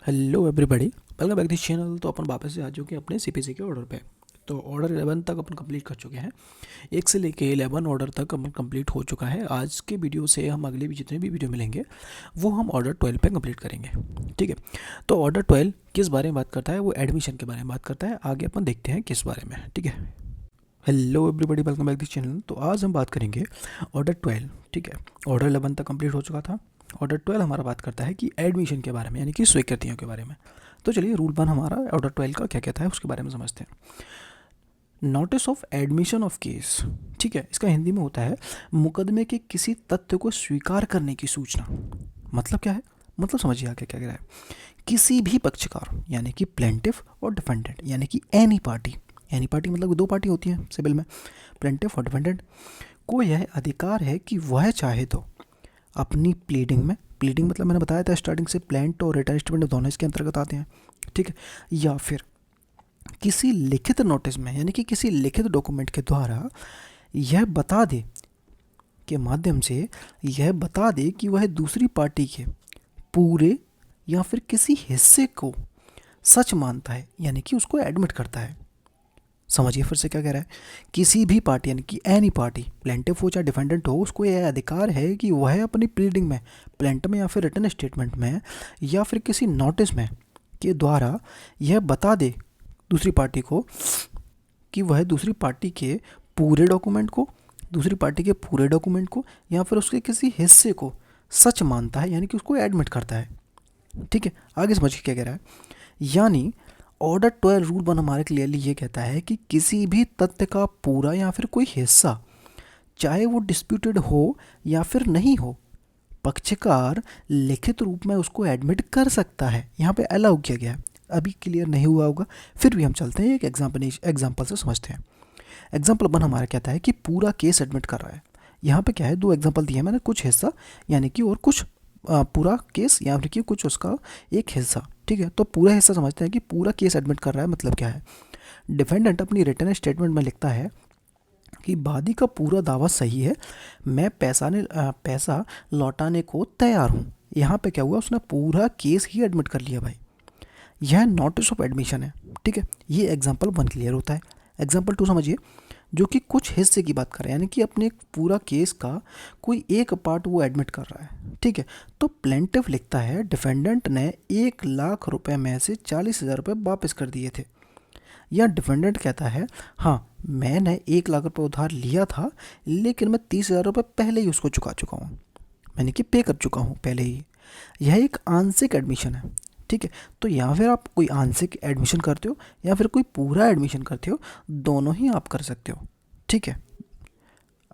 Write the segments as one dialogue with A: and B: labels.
A: Hello everybody, welcome back this channel. तो अपन वापस से आ चुके हैं अपने सीपीसी के ऑर्डर पे। तो ऑर्डर 11 तक अपन कंप्लीट कर चुके हैं। 1 से लेके 11 ऑर्डर तक अपन कंप्लीट हो चुका है। आज के वीडियो से हम अगले भी जितने भी वीडियो मिलेंगे वो हम ऑर्डर 12 पे कंप्लीट करेंगे। ठीक है। तो ऑर्डर 12 किस बारे में बात करता है? वो एडमिशन के बारे में बात करता है। आगे अपन देखते हैं किस बारे में। ठीक है। Hello everybody, welcome back this channel. तो आज हम बात करेंगे ऑर्डर 12। ठीक है। ऑर्डर 11 तक कंप्लीट हो चुका था। ऑर्डर 12 हमारा बात करता है कि एडमिशन के बारे में, यानी कि स्वीकृतियों के बारे में। तो चलिए रूल 1 हमारा ऑर्डर 12 का क्या कहता है उसके बारे में समझते हैं। Notice of admission of case. ठीक है। इसका हिंदी में होता है मुकदमे के किसी तथ्य को स्वीकार करने की सूचना। मतलब क्या है? मतलब समझिए आगे क्या कह रहा है। किसी भी पक्षकार यानी कि प्लेंटिफ और डिफेंडेंट यानी कि एनी पार्टी, एनी पार्टी मतलब दो पार्टी होती है सिविल में, प्लेंटिफ और डिफेंडेंट, को यह अधिकार है कि वह चाहे तो अपनी प्लीडिंग में, प्लीडिंग मतलब मैंने बताया था स्टार्टिंग से प्लेंट और रिटर्न स्टेटमेंट दोनों इसके अंतर्गत आते हैं। ठीक है। या फिर किसी लिखित नोटिस में यानी कि किसी लिखित डॉक्यूमेंट के द्वारा यह बता दे, के माध्यम से यह बता दे कि वह दूसरी पार्टी के पूरे या फिर किसी हिस्से को सच मानता है, यानी कि उसको एडमिट करता है। समझिए फिर से क्या कह रहा है। किसी भी पार्टी यानी कि एनी पार्टी, प्लेंटिफ हो चाहे डिफेंडेंट हो, उसको यह अधिकार है कि वह अपनी प्लीडिंग में, प्लेंट में या फिर रिटर्न स्टेटमेंट में या फिर किसी नोटिस में के द्वारा यह बता दे दूसरी पार्टी को कि वह दूसरी पार्टी के पूरे डॉक्यूमेंट को, दूसरी पार्टी के पूरे डॉक्यूमेंट को या फिर उसके किसी हिस्से को सच मानता है, यानी कि उसको एडमिट करता है। ठीक है। आगे समझिए क्या कह रहा है। यानी ऑर्डर 12 रूल 1 हमारे क्लियरली ये कहता है कि किसी भी तथ्य का पूरा या फिर कोई हिस्सा, चाहे वो डिस्प्यूटेड हो या फिर नहीं हो, पक्षकार लिखित रूप में उसको एडमिट कर सकता है। यहाँ पे अलाउ किया गया है। अभी क्लियर नहीं हुआ होगा, फिर भी हम चलते हैं एक एग्जाम्पल से समझते हैं। एग्जाम्पल 1 हमारा कहता है कि पूरा केस एडमिट कर रहा है। यहाँ पे क्या है, दो एग्जाम्पल दिए हैं मैंने, कुछ हिस्सा यानी कि और कुछ पूरा केस या फिर कि कुछ उसका एक हिस्सा। ठीक है। तो पूरा हिस्सा समझते हैं कि पूरा केस एडमिट कर रहा है मतलब क्या है। डिफेंडेंट अपनी रिटर्न स्टेटमेंट में लिखता है कि वादी का पूरा दावा सही है, मैं पैसा लौटाने को तैयार हूँ। यहाँ पे क्या हुआ, उसने पूरा केस ही एडमिट कर लिया भाई। यह नोटिस ऑफ एडमिशन है। ठीक है। ये एग्जाम्पल 1 क्लियर होता है। एग्जाम्पल 2 समझिए, जो कि कुछ हिस्से की बात कर रहे हैं, यानी कि अपने पूरा केस का कोई एक पार्ट वो एडमिट कर रहा है। ठीक है। तो प्लेंटिफ लिखता है डिफेंडेंट ने 1 लाख रुपए में से 40,000 रुपये वापस कर दिए थे। या डिफेंडेंट कहता है हाँ, मैंने 1 लाख रुपये उधार लिया था लेकिन मैं 30,000 रुपये पहले ही उसको चुका चुका हूँ, यानी कि पे कर चुका हूँ पहले ही। यह एक आंशिक एडमिशन है। ठीक है। तो या फिर आप कोई आंशिक एडमिशन करते हो या फिर कोई पूरा एडमिशन करते हो, दोनों ही आप कर सकते हो। ठीक है।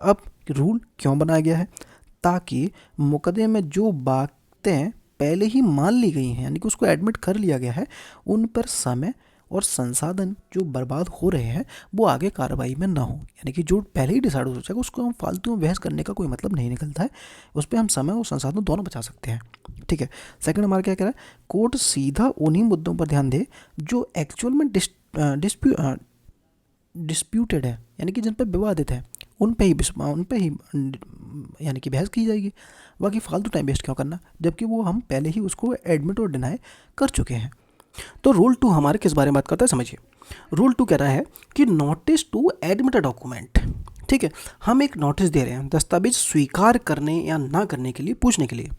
A: अब रूल क्यों बनाया गया है? ताकि मुकदमे में जो बातें पहले ही मान ली गई हैं, यानी कि उसको एडमिट कर लिया गया है, उन पर समय और संसाधन जो बर्बाद हो रहे हैं वो आगे कार्रवाई में ना हो। यानी कि जो पहले ही डिसाइड हो जाएगा उसको हम फालतू में बहस करने का कोई मतलब नहीं निकलता है। उस पर हम समय और संसाधन दोनों बचा सकते हैं। ठीक है। सेकंड हमारा क्या कह रहा है, कोर्ट सीधा उन्हीं मुद्दों पर ध्यान दे जो एक्चुअल में डिस्प्यूटेड है, यानी कि जिन पर विवादित है, उन पे ही यानी कि बहस की जाएगी। बाकी फालतू टाइम वेस्ट क्यों करना, जबकि वो हम पहले ही उसको एडमिट और डिनाई कर चुके हैं। तो रूल 2 हमारे किस बारे में बात करता है समझिए। रूल 2 कह रहा है कि notice to admit a document. ठीक है। हम एक नोटिस दे रहे हैं दस्तावेज स्वीकार करने या ना करने के लिए, पूछने के लिए,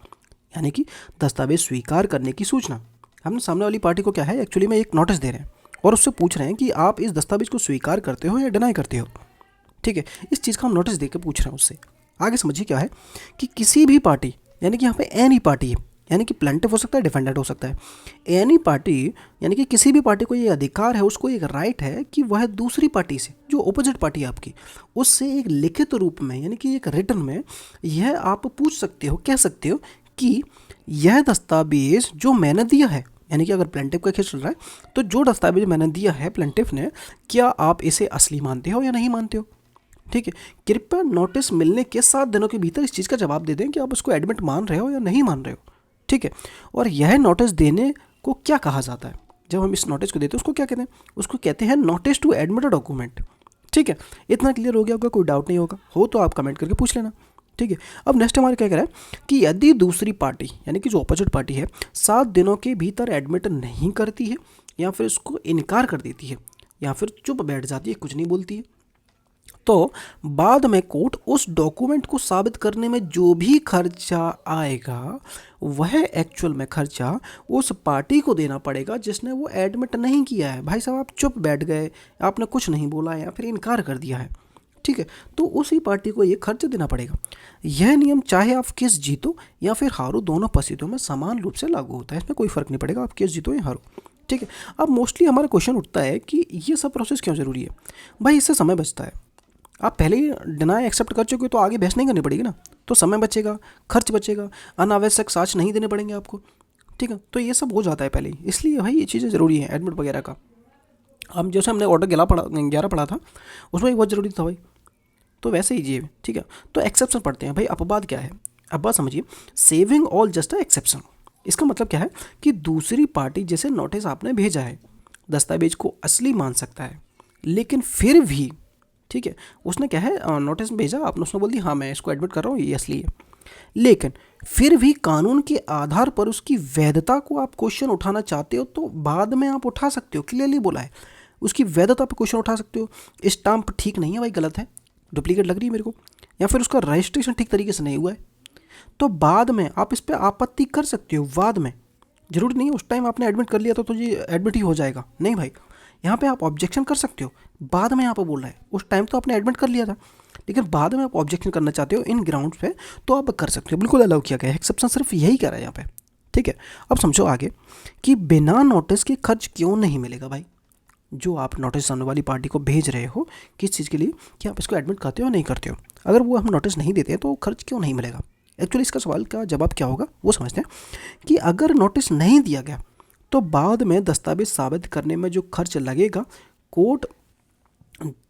A: यानी कि दस्तावेज स्वीकार करने की सूचना। हम सामने वाली पार्टी को क्या है, एक्चुअली में एक नोटिस दे रहे हैं और उससे पूछ रहे हैं कि आप इस दस्तावेज को स्वीकार करते हो या डिनाई करते हो। ठीक है। इस चीज़ का हम नोटिस देकर पूछ रहे हैं उससे। आगे समझिए क्या है कि किसी भी पार्टी, यानी कि यहाँ पे एनी पार्टी है, यानी कि प्लेंटिफ हो सकता है, डिफेंडेंट हो सकता है। एनी पार्टी यानी कि किसी भी पार्टी को ये अधिकार है, उसको एक राइट है कि वह दूसरी पार्टी से, जो अपोजिट पार्टी है आपकी, उससे एक लिखित रूप में यानी कि एक रिटर्न में यह आप पूछ सकते हो, कह सकते हो कि यह दस्तावेज जो मैंने दिया है, यानी कि अगर प्लेंटिफ का केस चल रहा है तो जो दस्तावेज मैंने दिया है प्लेंटिफ ने, क्या आप इसे असली मानते हो या नहीं मानते हो। ठीक है। कृपया नोटिस मिलने के 7 दिनों के भीतर इस चीज़ का जवाब दे दें कि आप उसको एडमिट मान रहे हो या नहीं मान रहे हो। ठीक है। और यह नोटिस देने को क्या कहा जाता है, जब हम इस नोटिस को देते हैं उसको क्या कहते हैं? उसको कहते हैं notice to admit a document. ठीक है। इतना क्लियर हो गया होगा, कोई डाउट नहीं होगा, हो तो आप कमेंट करके पूछ लेना। ठीक है। अब नेक्स्ट हमारे क्या कह रहा है कि यदि दूसरी पार्टी यानी कि जो अपोजिट पार्टी है 7 दिनों के भीतर एडमिट नहीं करती है या फिर उसको इनकार कर देती है या फिर चुप बैठ जाती है, कुछ नहीं बोलती है, तो बाद में कोर्ट उस डॉक्यूमेंट को साबित करने में जो भी खर्चा आएगा वह एक्चुअल में खर्चा उस पार्टी को देना पड़ेगा जिसने वो एडमिट नहीं किया है। भाई साहब आप चुप बैठ गए, आपने कुछ नहीं बोला या फिर इनकार कर दिया है, ठीक है, तो उसी पार्टी को ये खर्च देना पड़ेगा। यह नियम चाहे आप केस जीतो या फिर हारो, दोनों परिस्थितियों में समान रूप से लागू होता है, इसमें कोई फ़र्क नहीं पड़ेगा आप केस जीतो या हारो, ठीक है। अब मोस्टली हमारा क्वेश्चन उठता है कि ये सब प्रोसेस क्यों ज़रूरी है। भाई इससे समय बचता है, आप पहले ही डिनाई एक्सेप्ट कर चुके हो तो आगे बहस नहीं करनी पड़ेगी ना, तो समय बचेगा, खर्च बचेगा, अनावश्यक साक्ष्य नहीं देने पड़ेंगे आपको, ठीक है, तो ये सब हो जाता है पहले ही, इसलिए भाई ये चीज़ें ज़रूरी है एडमिट वगैरह का। हम जैसे हमने ऑर्डर 11 पढ़ा था उसमें भी बहुत ज़रूरी था भाई, तो वैसे ही ये, ठीक है। तो एक्सेप्शन पढ़ते हैं भाई, अपवाद क्या है, अब बात समझिए, सेविंग ऑल जस्ट एक्सेप्शन, इसका मतलब क्या है कि दूसरी पार्टी जैसे नोटिस आपने भेजा है, दस्तावेज को असली मान सकता है, लेकिन फिर भी, ठीक है, उसने क्या है नोटिस भेजा, आपने उसने बोल दिया हाँ मैं इसको एडमिट कर रहा हूँ ये असली है, लेकिन फिर भी कानून के आधार पर उसकी वैधता को आप क्वेश्चन उठाना चाहते हो तो बाद में आप उठा सकते हो, क्लियरली बोला है, उसकी वैधता पर क्वेश्चन उठा सकते हो। स्टाम्प ठीक नहीं है भाई, गलत है, डुप्लीकेट लग रही है मेरे को, या फिर उसका रजिस्ट्रेशन ठीक तरीके से नहीं हुआ है, तो बाद में आप इस पर आपत्ति कर सकते हो। बाद में जरूरी नहीं है उस टाइम आपने एडमिट कर लिया तो ये एडमिट ही हो जाएगा, नहीं भाई, यहाँ पे आप ऑब्जेक्शन कर सकते हो। बाद में यहाँ पर बोल रहा है उस टाइम तो आपने एडमिट कर लिया था, लेकिन बाद में आप ऑब्जेक्शन करना चाहते हो इन ग्राउंड्स पे तो आप कर सकते हो, बिल्कुल अलाउ किया गया है, एक्सेप्शन सिर्फ यही कह रहा है यहाँ पे, ठीक है। अब समझो आगे कि बिना नोटिस के खर्च क्यों नहीं मिलेगा भाई, जो आप नोटिस सामने वाली पार्टी को भेज रहे हो किस चीज़ के लिए कि आप इसको एडमिट करते हो नहीं करते हो, अगर वो हम नोटिस नहीं देते तो खर्च क्यों नहीं मिलेगा। एक्चुअली इसका सवाल का जवाब क्या होगा वो समझते हैं कि अगर नोटिस नहीं दिया गया तो बाद में दस्तावेज साबित करने में जो खर्च लगेगा कोर्ट,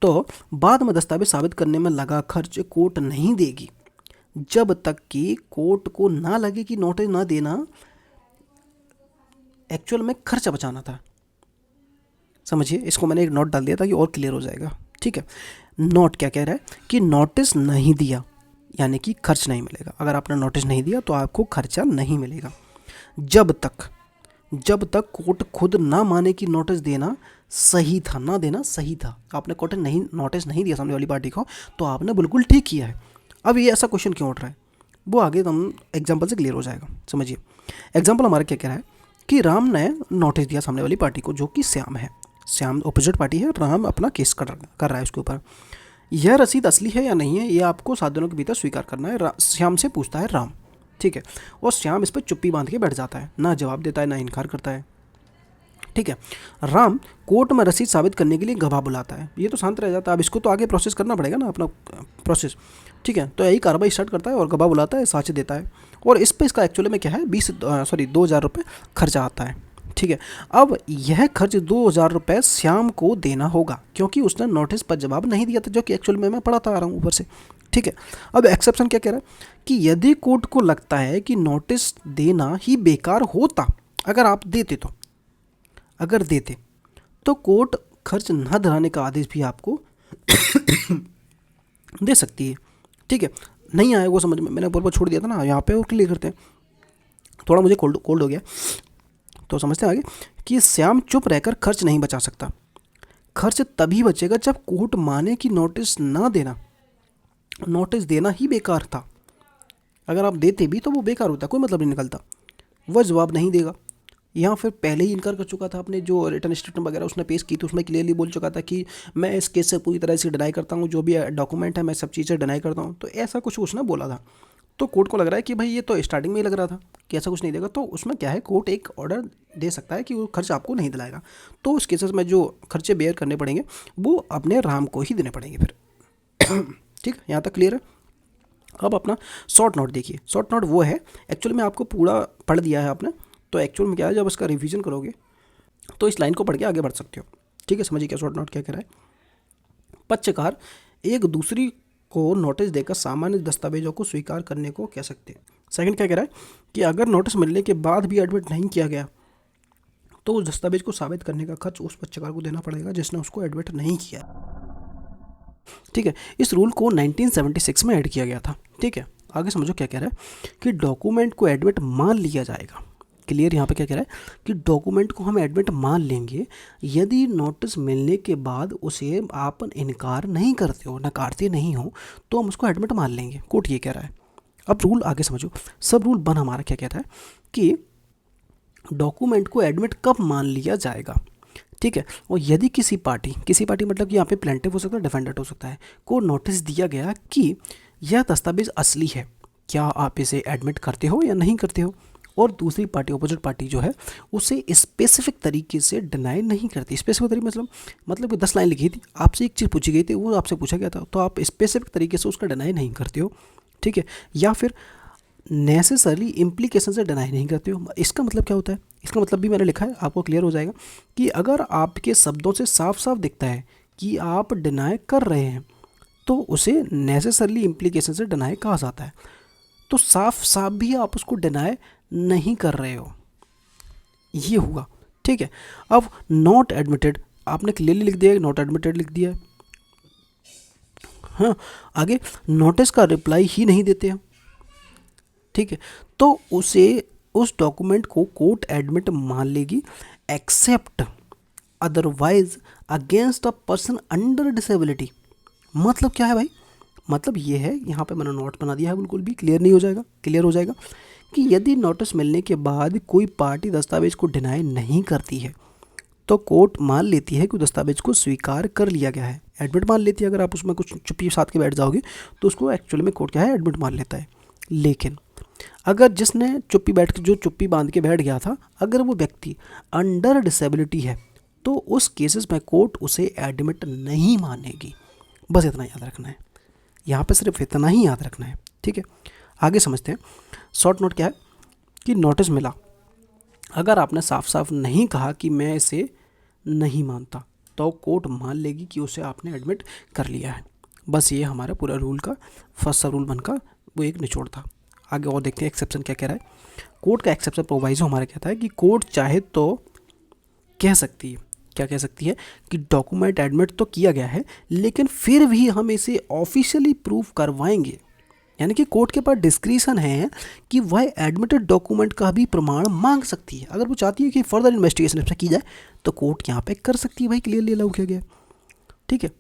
A: तो बाद में दस्तावेज साबित करने में लगा खर्च कोर्ट नहीं देगी जब तक कि कोर्ट को ना लगे कि नोटिस ना देना एक्चुअल में खर्च बचाना था। समझिए, इसको मैंने एक नोट डाल दिया ताकि और क्लियर हो जाएगा, ठीक है। नोट क्या कह रहा है कि नोटिस नहीं दिया यानी कि खर्च नहीं मिलेगा, अगर आपने नोटिस नहीं दिया तो आपको खर्चा नहीं मिलेगा जब तक कोर्ट खुद ना माने कि नोटिस देना सही था, ना देना सही था। आपने कोर्ट नहीं नोटिस नहीं दिया सामने वाली पार्टी को तो आपने बिल्कुल ठीक किया है। अब ये ऐसा क्वेश्चन क्यों उठ रहा है वो आगे हम एग्जाम्पल से क्लियर हो जाएगा। समझिए, एग्जाम्पल हमारा क्या कह रहा है कि राम ने नोटिस दिया सामने वाली पार्टी को जो कि श्याम है, श्याम अपोजिट पार्टी है, राम अपना केस कर रहा है उसके ऊपर। यह रसीद असली है या नहीं है ये आपको 7 दिनों के भीतर स्वीकार करना है। श्याम से पूछता है राम, ठीक है, और श्याम इस पर चुप्पी बांध के बैठ जाता है, ना जवाब देता है ना इनकार करता है, ठीक है। राम कोर्ट में रसीद साबित करने के लिए गवाह बुलाता है, ये तो शांत रह जाता है, अब इसको तो आगे प्रोसेस करना पड़ेगा ना अपना प्रोसेस, ठीक है। तो यही कार्रवाई स्टार्ट करता है और गवाह बुलाता है, साक्ष्य देता है और इस पर इसका एक्चुअली में क्या है 2,000 रुपये खर्चा आता है, ठीक है। अब यह खर्च 2,000 रुपये श्याम को देना होगा क्योंकि उसने नोटिस पर जवाब नहीं दिया था, जो कि एक्चुअल में मैं पढ़ाता आ रहा हूँ ऊपर से, ठीक है। अब एक्सेप्शन क्या कह रहा है कि यदि कोर्ट को लगता है कि नोटिस देना ही बेकार होता, अगर आप देते तो कोर्ट खर्च न दिलाने का आदेश भी आपको दे सकती है, ठीक है। नहीं आए वो समझ में, मैंने ऊपर छोड़ दिया था ना, यहाँ पे और क्लियर करते हैं, थोड़ा मुझे कोल्ड हो गया तो समझते हैं आगे कि श्याम चुप रहकर खर्च नहीं बचा सकता। खर्च तभी बचेगा जब कोर्ट माने कि नोटिस देना ही बेकार था। अगर आप देते भी तो वो बेकार होता, कोई मतलब नहीं निकलता, वह जवाब नहीं देगा। यहाँ फिर पहले ही इनकार कर चुका था, अपने जो रिटर्न स्टेटमेंट वगैरह उसने पेश की थी उसमें क्लियरली बोल चुका था कि मैं इस केस से पूरी तरह से डिनाई करता हूँ, जो भी डॉक्यूमेंट है मैं सब चीज़ें डिनाई करता हूँ, तो ऐसा कुछ उसने बोला था। तो कोर्ट को लग रहा है कि भाई ये तो स्टार्टिंग में ही लग रहा था कि ऐसा कुछ नहीं देगा, तो उसमें क्या है कोर्ट एक ऑर्डर दे सकता है कि वो खर्च आपको नहीं दिलाएगा, तो उस केसेस में जो खर्चे बेयर करने पड़ेंगे वो अपने राम को ही देने पड़ेंगे फिर। ठीक है, यहाँ तक क्लियर है। अब अपना शॉर्ट नोट देखिए, शॉर्ट नोट वो है एक्चुअली में आपको पूरा पढ़ दिया है आपने, तो एक्चुअल में क्या है जब इसका रिवीजन करोगे तो इस लाइन को पढ़ के आगे बढ़ सकते हो, ठीक है। समझिए क्या शॉर्ट नोट क्या कह रहा है। पक्षकार एक दूसरी को नोटिस देकर सामान्य दस्तावेजों को स्वीकार करने को कह सकते हैं। सेकंड क्या कह रहा है कि अगर नोटिस मिलने के बाद भी एडमिट नहीं किया गया तो उस दस्तावेज को साबित करने का खर्च उस पक्षकार को देना पड़ेगा जिसने उसको एडमिट नहीं किया, ठीक है। इस रूल को 1976 में ऐड किया गया था, ठीक है। आगे समझो क्या कह रहा है कि डॉक्यूमेंट को एडमिट मान लिया जाएगा। क्लियर, यहाँ पे क्या कह रहा है कि डॉक्यूमेंट को हम एडमिट मान लेंगे यदि नोटिस मिलने के बाद उसे आप इनकार नहीं करते हो, नकारते नहीं हो, तो हम उसको एडमिट मान लेंगे। कोर्ट ये कह रहा है। अब रूल आगे समझो। सब रूल 1 हमारा क्या कहता है कि डॉक्यूमेंट को एडमिट कब मान लिया जाएगा, ठीक है। और यदि किसी पार्टी मतलब कि यहाँ पे प्लेंटिफ हो सकता है, डिफेंडेंट हो सकता है, को नोटिस दिया गया कि यह दस्तावेज असली है, क्या आप इसे एडमिट करते हो या नहीं करते हो, और दूसरी पार्टी, अपोजिट पार्टी जो है, उसे स्पेसिफिक तरीके से डिनाई नहीं करती। स्पेसिफिक तरीके मतलब 10 लाइन लिखी थी, आपसे एक चीज़ पूछी गई थी, वो आपसे पूछा गया था, तो आप स्पेसिफिक तरीके से उसका डिनाई नहीं करते हो, ठीक है। या फिर नेसेसरली इम्प्लीकेशन से डिनाई नहीं करते हो। इसका मतलब क्या होता है, इसका मतलब भी मैंने लिखा है, आपको क्लियर हो जाएगा कि अगर आपके शब्दों से साफ साफ दिखता है कि आप डिनाई कर रहे हैं तो उसे नेसेसरली इम्प्लीकेशन से डिनाई कहा जाता है। तो साफ साफ भी आप उसको डिनाई नहीं कर रहे हो, ये हुआ, ठीक है। अब नॉट एडमिटेड आपने क्लियरली लिख दिया, नॉट एडमिटेड लिख दिया है, हाँ। आगे नोटिस का रिप्लाई ही नहीं देते हम, ठीक है, तो उसे उस डॉक्यूमेंट को कोर्ट एडमिट मान लेगी except otherwise against a person under disability. मतलब क्या है भाई, मतलब ये है, यहाँ पे मैंने नोट बना दिया है, बिल्कुल भी क्लियर नहीं हो जाएगा, क्लियर हो जाएगा कि यदि नोटिस मिलने के बाद कोई पार्टी दस्तावेज को डिनाई नहीं करती है तो कोर्ट मान लेती है कि दस्तावेज को स्वीकार कर लिया गया है, एडमिट मान लेती है। अगर आप उसमें कुछ चुप्पी साथ के बैठ जाओगे तो उसको एक्चुअली में कोर्ट क्या है, एडमिट मान लेता है। लेकिन अगर जिसने जो चुप्पी बांध के बैठ गया था, अगर वो व्यक्ति अंडर डिसेबिलिटी है तो उस केसेस में कोर्ट उसे एडमिट नहीं मानेगी। बस इतना याद रखना है, यहाँ पे सिर्फ इतना ही याद रखना है, ठीक है। आगे समझते हैं। शॉर्ट नोट क्या है कि नोटिस मिला, अगर आपने साफ साफ नहीं कहा कि मैं इसे नहीं मानता तो कोर्ट मान लेगी कि उसे आपने एडमिट कर लिया है। बस ये हमारा पूरा रूल का फर्स्ट रूल 1 का वो एक निचोड़ था। आगे और देखते हैं एक्सेप्शन क्या कह रहा है। कोर्ट का एक्सेप्शन प्रोवाइजो हमारा कहता है कि कोर्ट चाहे तो कह सकती है, क्या कह सकती है कि डॉक्यूमेंट एडमिट तो किया गया है लेकिन फिर भी हम इसे ऑफिशियली प्रूव करवाएंगे। यानी कि कोर्ट के पास डिस्क्रिशन है कि वह एडमिटेड डॉक्यूमेंट का भी प्रमाण मांग सकती है। अगर वो चाहती है कि फर्दर इन्वेस्टिगेशन इसमें की जाए तो कोर्ट यहाँ पे कर सकती है, भाई क्लियरली अलाउ किया गया, ठीक है।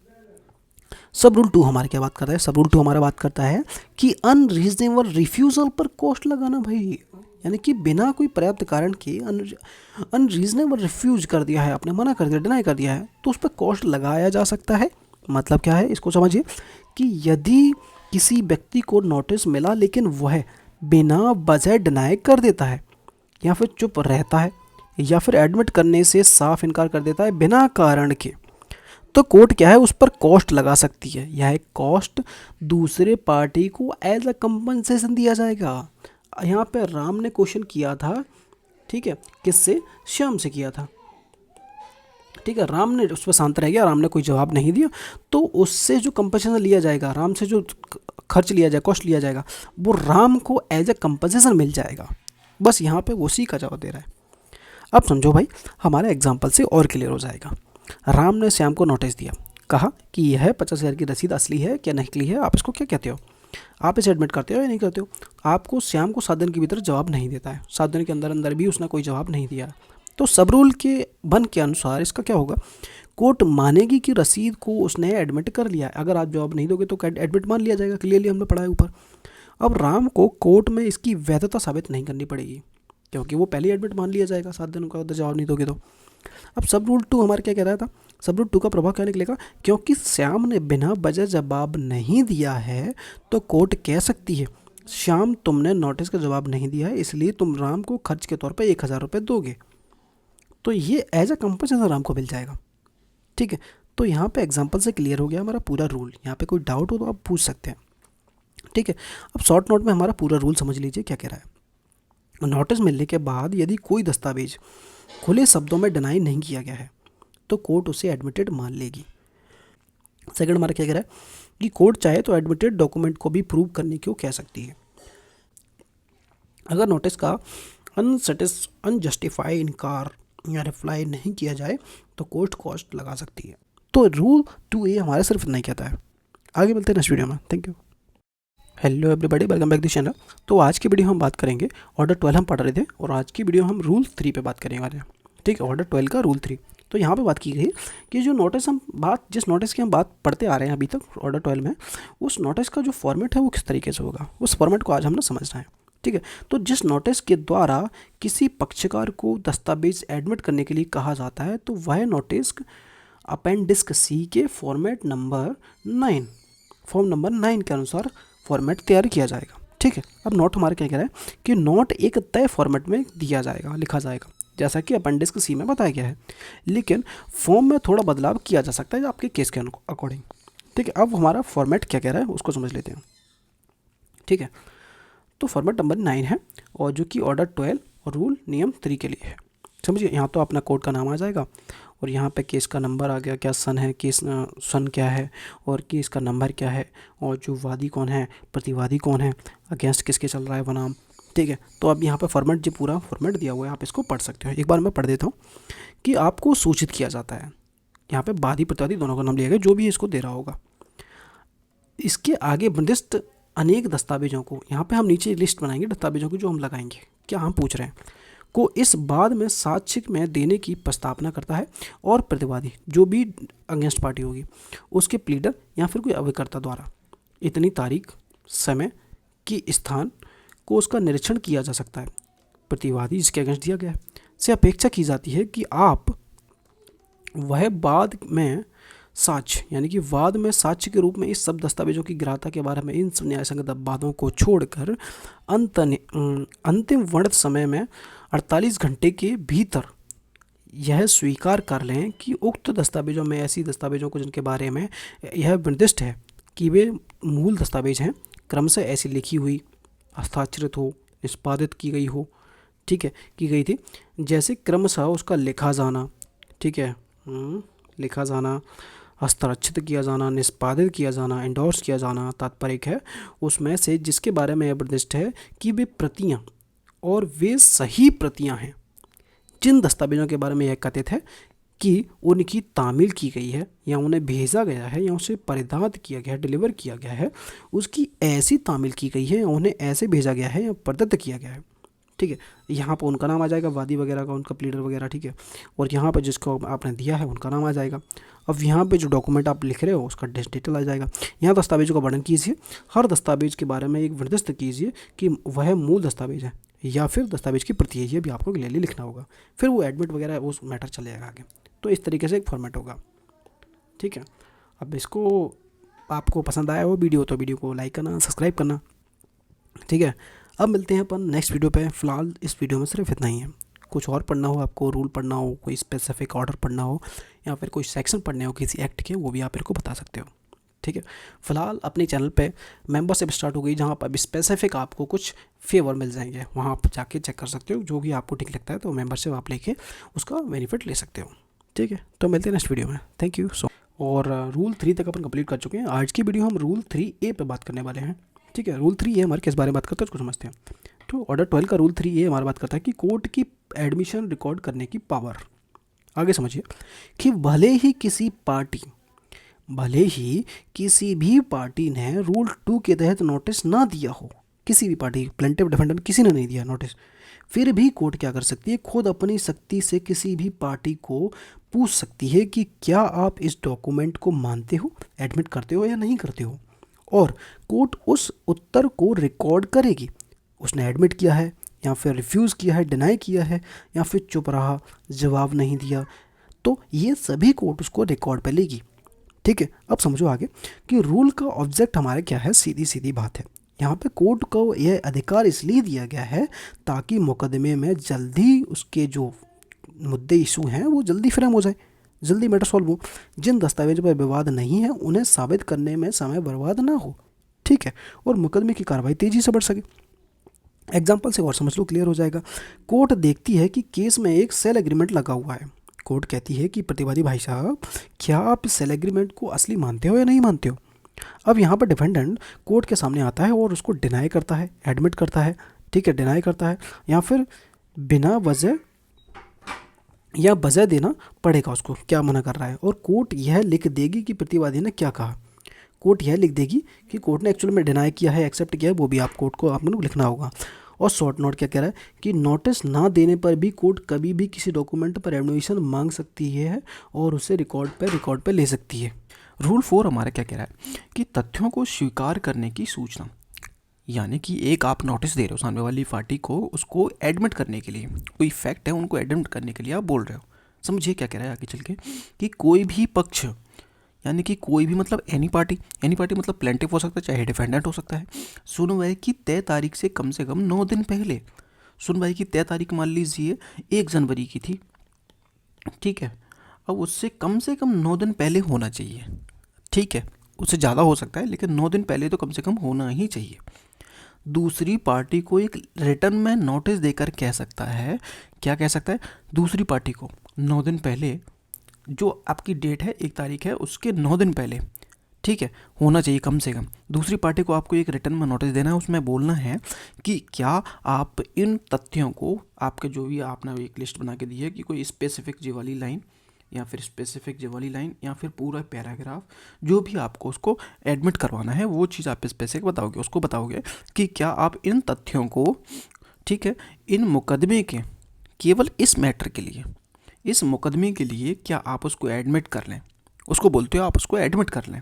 A: सब रूल 2 हमारे क्या बात करता है, सब रूल 2 हमारा बात करता है कि अनरीजनेबल रिफ्यूज़ल पर कॉस्ट लगाना भाई, यानी कि बिना कोई पर्याप्त कारण के अनरीजनेबल रिफ्यूज कर दिया है, आपने मना कर दिया, डिनाई कर दिया है, तो उस पर कॉस्ट लगाया जा सकता है। मतलब क्या है, इसको समझिए कि यदि किसी व्यक्ति को नोटिस मिला लेकिन वह बिना वजह डिनाई कर देता है या फिर चुप रहता है या फिर एडमिट करने से साफ इनकार कर देता है बिना कारण के, तो कोर्ट क्या है उस पर कॉस्ट लगा सकती है। यह कॉस्ट दूसरे पार्टी को एज अ कंपनसेशन दिया जाएगा। यहाँ पे राम ने क्वेश्चन किया था, ठीक है, किससे, श्याम से किया था, ठीक है। राम ने उस पर शांत रह गया, राम ने कोई जवाब नहीं दिया, तो उससे जो कंपनसेशन लिया जाएगा, राम से जो खर्च लिया जाएगा, कॉस्ट लिया जाएगा, वो राम को एज अ कंपनसेशन मिल जाएगा। बस यहाँ पे उसी का जवाब दे रहा है। अब समझो भाई, हमारे एग्जाम्पल से और क्लियर हो जाएगा। राम ने श्याम को नोटिस दिया, कहा कि यह 50,000 की रसीद असली है क्या नकली है, आप इसको क्या कहते हो, आप इसे एडमिट करते हो या नहीं करते हो। आपको श्याम को 7 दिन के भीतर जवाब नहीं देता है, 7 दिन के अंदर अंदर भी उसने कोई जवाब नहीं दिया, तो सब रूल के 1 के अनुसार इसका क्या होगा, कोर्ट मानेगी कि रसीद को उसने एडमिट कर लिया है। अगर आप जवाब नहीं दोगे तो एडमिट मान लिया जाएगा, क्लियरली हमने पढ़ा है ऊपर। अब राम को कोर्ट में इसकी वैधता साबित नहीं करनी पड़ेगी क्योंकि वो पहले एडमिट मान लिया जाएगा, 7 दिन का जवाब नहीं दोगे तो। अब सब रूल 2 हमारे क्या कह रहा था, सब रूल 2 का प्रभाव क्या निकलेगा, क्योंकि श्याम ने बिना वजह जवाब नहीं दिया है तो कोर्ट कह सकती है श्याम तुमने नोटिस का जवाब नहीं दिया है इसलिए तुम राम को खर्च के तौर पर 1,000 रुपये दोगे, तो ये एज अ कंपनसेशन राम को मिल जाएगा, ठीक है। तो यहाँ पे एग्जांपल से क्लियर हो गया हमारा पूरा रूल। यहाँ पे कोई डाउट हो तो आप पूछ सकते हैं, ठीक है। अब शॉर्ट नोट में हमारा पूरा रूल समझ लीजिए क्या कह रहा है। नोटिस मिलने के बाद यदि कोई दस्तावेज खुले शब्दों में डिनाई नहीं किया गया है तो कोर्ट उसे एडमिटेड मान लेगी। सेकंड हमारा क्या कह रहा है कि कोर्ट चाहे तो एडमिटेड डॉक्यूमेंट को भी प्रूव करने को कह सकती है। अगर नोटिस का अनजस्टिफाई इनकार या रिप्लाई नहीं किया जाए तो कोर्ट कॉस्ट लगा सकती है। तो रूल 2A हमारा सिर्फ नहीं कहता है। आगे मिलते हैं नेक्स्ट वीडियो में, thank you. Hello everybody, welcome back the channel. तो आज की वीडियो हम बात करेंगे ऑर्डर 12 हम पढ़ रहे थे और आज की वीडियो हम रूल 3 पे बात करने वाले हैं। ठीक है, ऑर्डर 12 का रूल 3। तो यहाँ पे बात की गई कि जो नोटिस हम बात जिस नोटिस की हम बात पढ़ते आ रहे हैं अभी तक ऑर्डर 12 में, उस नोटिस का जो फॉर्मेट है वो किस तरीके से होगा, उस फॉर्मेट को आज हमने समझना है। ठीक है, तो जिस नोटिस के द्वारा किसी पक्षकार को दस्तावेज एडमिट करने के लिए कहा जाता है तो वह नोटिस अपेंडिक्स सी के फॉर्मेट नंबर 9 फॉर्म नंबर 9 के अनुसार फॉर्मेट तैयार किया जाएगा। ठीक है, अब नोट हमारा क्या कह रहा है कि नोट एक तय फॉर्मेट में दिया जाएगा, लिखा जाएगा, जैसा कि अपेंडिक्स सी में बताया गया है, लेकिन फॉर्म में थोड़ा बदलाव किया जा सकता है आपके केस के अकॉर्डिंग। ठीक है, अब हमारा फॉर्मेट क्या कह रहा है उसको समझ लेते हैं। ठीक है, तो फॉर्मेट नंबर 9 है और जो कि ऑर्डर 12 और रूल नियम 3 के लिए है। समझिए, यहाँ तो अपना कोर्ट का नाम आ जाएगा और यहाँ पे केस का नंबर आ गया, क्या सन है, केस सन क्या है और केस का नंबर क्या है और जो वादी कौन है, प्रतिवादी कौन है, अगेंस्ट किसके चल रहा है बनाम। ठीक है, तो अब यहाँ पे फॉर्मेट जो पूरा फॉर्मेट दिया हुआ है आप इसको पढ़ सकते हो। एक बार मैं पढ़ देता हूँ कि आपको सूचित किया जाता है, यहाँ पे वादी प्रतिवादी दोनों का नाम लिया गया, जो भी इसको दे रहा होगा। इसके आगे निर्दिष्ट अनेक दस्तावेजों को, यहाँ पे हम नीचे लिस्ट बनाएंगे दस्तावेजों की जो हम लगाएंगे, क्या हम पूछ रहे हैं, को इस बाद में साक्ष्य में देने की प्रस्तावना करता है और प्रतिवादी जो भी अगेंस्ट पार्टी होगी उसके प्लीडर या फिर कोई अभिकर्ता द्वारा इतनी तारीख, समय की स्थान को उसका निरीक्षण किया जा सकता है। प्रतिवादी जिसके अगेंस्ट दिया गया है से अपेक्षा की जाती है कि आप वह बाद में साक्ष्य यानी कि वाद में साक्ष्य के रूप में इस सब दस्तावेजों की ग्राह्यता के बारे में इन सब न्यायसंगत वादों को छोड़कर अंतिम वर्णित समय में 48 घंटे के भीतर यह स्वीकार कर लें कि उक्त दस्तावेजों में ऐसी दस्तावेजों को जिनके बारे में यह निर्दिष्ट है कि वे मूल दस्तावेज हैं, क्रमशः ऐसी लिखी हुई, हस्ताक्षरित हो, निष्पादित की गई हो, ठीक है, की गई थी, जैसे क्रमशः उसका लिखा जाना, ठीक है, लिखा जाना, हस्ताक्षरित किया जाना, निष्पादित किया जाना, एंडोर्स किया जाना, तात्पर्य है उसमें से जिसके बारे में यह निर्दिष्ट है कि वे प्रतियां और वे सही प्रतियां हैं। जिन दस्तावेजों के बारे में यह कथित है कि उनकी तामील की गई है या उन्हें भेजा गया है या उसे परिधात किया गया है, डिलीवर किया गया है, उसकी ऐसी तामील की गई है या उन्हें ऐसे भेजा गया है या प्रदत्त किया गया है। ठीक है, यहाँ पर उनका नाम आ जाएगा, वादी वगैरह का, उनका प्लीडर वगैरह। ठीक है, और यहाँ पर जिसको आपने दिया है उनका नाम आ जाएगा। अब यहाँ पे जो डॉक्यूमेंट आप लिख रहे हो उसका डिटेल आ जाएगा। यहाँ दस्तावेजों का वर्णन कीजिए, हर दस्तावेज के बारे में एक निर्दिष्ट कीजिए कि वह मूल दस्तावेज है या फिर दस्तावेज की प्रति है, ये भी आपको क्लियरली लिखना होगा। फिर वो एडमिट वगैरह वो मैटर चले जाएगा आगे। तो इस तरीके से एक फॉर्मेट होगा। ठीक है, अब इसको आपको पसंद आया हो वीडियो तो वीडियो को लाइक करना, सब्सक्राइब करना। ठीक है, अब मिलते हैं अपन नेक्स्ट वीडियो पे। फ़िलहाल इस वीडियो में सिर्फ इतना ही है। कुछ और पढ़ना हो आपको, रूल पढ़ना हो, कोई स्पेसिफिक ऑर्डर पढ़ना हो या फिर कोई सेक्शन पढ़ने हो किसी एक्ट के, वो भी आप मेरे को बता सकते हो। ठीक है, फ़िलहाल अपने चैनल पे मेंबरशिप स्टार्ट हो गई जहाँ पर स्पेसिफिक आपको कुछ फेवर मिल जाएंगे, वहाँ आप जाके चेक कर सकते हो, जो भी आपको ठीक लगता है तो मेंबरशिप आप लेके उसका बेनिफिट ले सकते हो। ठीक है, तो मिलते हैं नेक्स्ट वीडियो में। Thank you so. और रूल 3 तक अपन कंप्लीट कर चुके हैं। आज की वीडियो हम रूल 3A पे बात करने वाले हैं। ठीक है, रूल 3A हमारे किस बारे में बात करता है उसको समझते हैं। तो ऑर्डर 12 का रूल 3A हमारा बात करता है कि कोर्ट की एडमिशन रिकॉर्ड करने की पावर। आगे समझिए कि भले ही किसी भी पार्टी ने रूल 2 के तहत नोटिस ना दिया हो, किसी भी पार्टी, प्लेंटिफ डिफेंडेंट किसी ने नहीं दिया नोटिस, फिर भी कोर्ट क्या कर सकती है, खुद अपनी शक्ति से किसी भी पार्टी को पूछ सकती है कि क्या आप इस डॉक्यूमेंट को मानते हो, एडमिट करते हो या नहीं करते हो, और कोर्ट उस उत्तर को रिकॉर्ड करेगी। उसने एडमिट किया है या फिर रिफ्यूज़ किया है, डिनाई किया है या फिर चुप रहा, जवाब नहीं दिया, तो ये सभी कोर्ट उसको रिकॉर्ड पे लेगी। ठीक है, अब समझो आगे कि रूल का ऑब्जेक्ट हमारे क्या है। सीधी सीधी बात है, यहाँ पे कोर्ट को यह अधिकार इसलिए दिया गया है ताकि मुकदमे में जल्दी उसके जो मुद्दे इशू हैं वो जल्दी फ्रेम हो जाए, जल्दी मैटर सॉल्व हो। जिन दस्तावेजों पर विवाद नहीं है उन्हें साबित करने में समय बर्बाद ना हो। ठीक है, और मुकदमे की कार्रवाई तेज़ी से बढ़ सके। एग्जाम्पल से और समझ लो, क्लियर हो जाएगा। कोर्ट देखती है कि केस में एक सेल एग्रीमेंट लगा हुआ है। कोर्ट कहती है कि प्रतिवादी भाई साहब, क्या आप इस सेल एग्रीमेंट को असली मानते हो या नहीं मानते हो। अब यहाँ पर डिफेंडेंट कोर्ट के सामने आता है और उसको डिनाई करता है, एडमिट करता है, ठीक है, डिनाई करता है, या फिर बिना वजह या वजह देना पड़ेगा उसको, क्या मना कर रहा है, और कोर्ट यह लिख देगी कि प्रतिवादी ने क्या कहा। कोर्ट यह लिख देगी कि कोर्ट ने एक्चुअल में डिनाई किया है, एक्सेप्ट किया है, वो भी आप कोर्ट को आप लोग लिखना होगा। और शॉर्ट नोट क्या कह रहा है कि नोटिस ना देने पर भी कोर्ट कभी भी किसी डॉक्यूमेंट पर एडमिशन मांग सकती है और उसे रिकॉर्ड पे ले सकती है। रूल 4 हमारा क्या कह रहा है कि तथ्यों को स्वीकार करने की सूचना, यानी कि एक आप नोटिस दे रहे हो सामने वाली पार्टी को, उसको एडमिट करने के लिए, कोई फैक्ट है उनको एडमिट करने के लिए आप बोल रहे हो। समझिए क्या कह रहा है आगे चल के कि कोई भी पक्ष, यानी कि कोई भी मतलब एनी पार्टी मतलब प्लेंटिफ हो सकता है चाहे डिफेंडेंट हो सकता है, सुनवाई की तय तारीख से कम 9 दिन पहले, सुनवाई की तय तारीख मान लीजिए 1 जनवरी की थी, ठीक है, अब उससे कम 9 दिन पहले होना चाहिए, ठीक है, उससे ज़्यादा हो सकता है लेकिन 9 दिन पहले तो कम से कम होना ही चाहिए। दूसरी पार्टी को एक रिटर्न में नोटिस देकर कह सकता है, क्या कह सकता है, दूसरी पार्टी को 9 दिन पहले, जो आपकी डेट है 1 तारीख है उसके 9 दिन पहले, ठीक है, होना चाहिए कम से कम। दूसरी पार्टी को आपको एक रिटर्न में नोटिस देना है, उसमें बोलना है कि क्या आप इन तथ्यों को, आपके जो भी आपने एक लिस्ट बना के दी है कि कोई स्पेसिफिक जी वाली लाइन या फिर स्पेसिफिक जी वाली लाइन या फिर पूरा पैराग्राफ, जो भी आपको उसको एडमिट करवाना है वो चीज़ आप स्पेसिफिक बताओगे, उसको बताओगे कि क्या आप इन तथ्यों को, ठीक है, इन मुकदमे के केवल इस मैटर के लिए, इस मुकदमे के लिए क्या आप उसको एडमिट कर लें, उसको बोलते हो आप उसको एडमिट कर लें,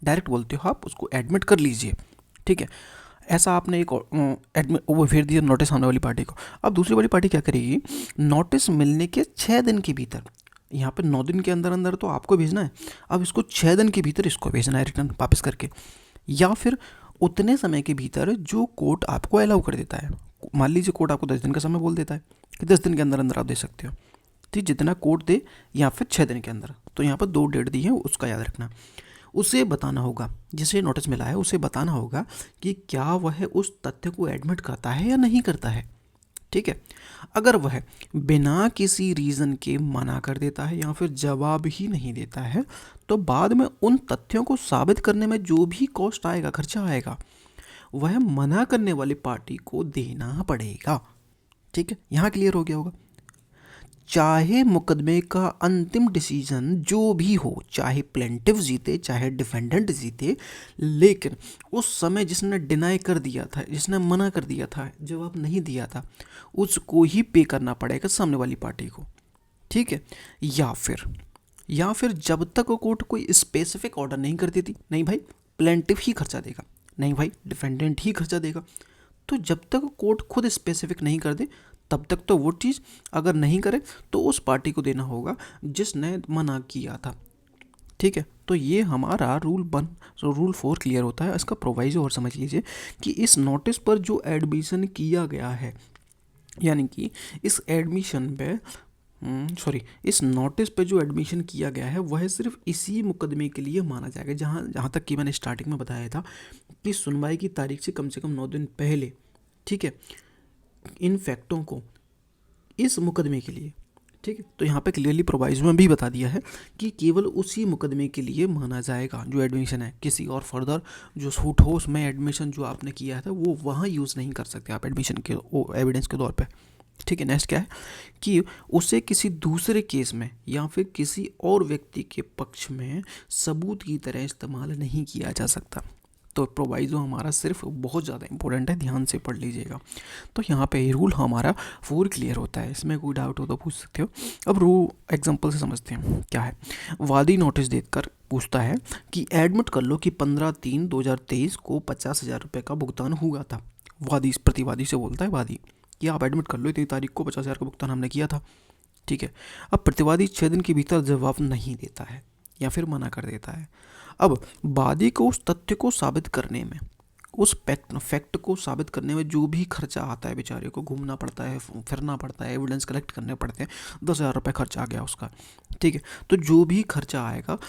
A: डायरेक्ट बोलते हो आप उसको एडमिट कर लीजिए, ठीक है। ऐसा आपने एक एडमिट वो फिर दिया नोटिस सामने वाली पार्टी को। अब दूसरी वाली पार्टी क्या करेगी, नोटिस मिलने के 6 दिन के भीतर, यहाँ पे 9 दिन के अंदर अंदर तो आपको भेजना है, अब इसको 6 दिन के भीतर इसको भेजना है रिटर्न वापस करके, या फिर उतने समय के भीतर जो कोर्ट आपको अलाउ कर देता है। मान लीजिए कोर्ट आपको 10 दिन का समय बोल देता है कि 10 दिन के अंदर अंदर आप दे सकते हो, ठीक, जितना कोर्ट दे, या फिर 6 दिन के अंदर, तो यहाँ पर 2 डेट दी है, उसका याद रखना। उसे बताना होगा, जिसे नोटिस मिला है उसे बताना होगा कि क्या वह उस तथ्य को एडमिट करता है या नहीं करता है, ठीक है। अगर वह बिना किसी रीज़न के मना कर देता है या फिर जवाब ही नहीं देता है, तो बाद में उन तथ्यों को साबित करने में जो भी कॉस्ट आएगा, खर्चा आएगा, वह मना करने वाली पार्टी को देना पड़ेगा, ठीक है। यहाँ क्लियर हो गया होगा। चाहे मुकदमे का अंतिम डिसीजन जो भी हो, चाहे प्लेंटिफ जीते चाहे डिफेंडेंट जीते, लेकिन उस समय जिसने डिनाई कर दिया था, जिसने मना कर दिया था, जवाब नहीं दिया था, उसको ही पे करना पड़ेगा सामने वाली पार्टी को, ठीक है। या फिर जब तक कोर्ट कोई स्पेसिफिक ऑर्डर नहीं कर देती, नहीं भाई प्लेंटिफ ही खर्चा देगा, नहीं भाई डिफेंडेंट ही खर्चा देगा, तो जब तक कोर्ट खुद स्पेसिफिक नहीं कर दे तब तक तो वो चीज़ अगर नहीं करे तो उस पार्टी को देना होगा जिसने मना किया था, ठीक है। तो ये हमारा रूल 4 क्लियर होता है। इसका प्रोवाइजो और समझ लीजिए कि इस नोटिस पर जो एडमिशन किया गया है, यानी कि इस एडमिशन पे इस नोटिस पे जो एडमिशन किया गया है वह सिर्फ इसी मुकदमे के लिए माना जाएगा, जहाँ तक कि मैंने स्टार्टिंग में बताया था कि सुनवाई की तारीख से कम 9 दिन पहले, ठीक है, इन फैक्टों को इस मुकदमे के लिए, ठीक है। तो यहाँ पे क्लियरली प्रोवाइजो में भी बता दिया है कि केवल उसी मुकदमे के लिए माना जाएगा जो एडमिशन है, किसी और फर्दर जो सूट हो उसमें एडमिशन जो आपने किया था वो वहाँ यूज़ नहीं कर सकते आप एडमिशन के एविडेंस के तौर पे, ठीक है। नेक्स्ट क्या है कि उसे किसी दूसरे केस में या फिर किसी और व्यक्ति के पक्ष में सबूत की तरह इस्तेमाल नहीं किया जा सकता। तो प्रोवाइजो हमारा सिर्फ बहुत ज़्यादा इंपॉर्टेंट है, ध्यान से पढ़ लीजिएगा। तो यहाँ पे रूल हमारा 4 क्लियर होता है, इसमें कोई डाउट हो तो पूछ सकते हो। अब रूल एग्जांपल से समझते हैं क्या है। वादी नोटिस देकर पूछता है कि एडमिट कर लो कि 15/3/2023 को 50,000 रुपये का भुगतान हुआ था। वादी प्रतिवादी से बोलता है वादी कि आप एडमिट कर लो, इतनी तारीख को 50,000 का भुगतान हमने किया था, ठीक है। अब प्रतिवादी 6 दिन के भीतर जवाब नहीं देता है या फिर मना कर देता है। अब वादी को उस तथ्य को साबित करने में, उस फैक्ट को साबित करने में जो भी खर्चा आता है, बेचारे को घूमना पड़ता है, फिरना पड़ता है, एविडेंस कलेक्ट करने पड़ते हैं, 10,000 रुपये खर्चा आ गया उसका, ठीक है। तो जो भी खर्चा आएगा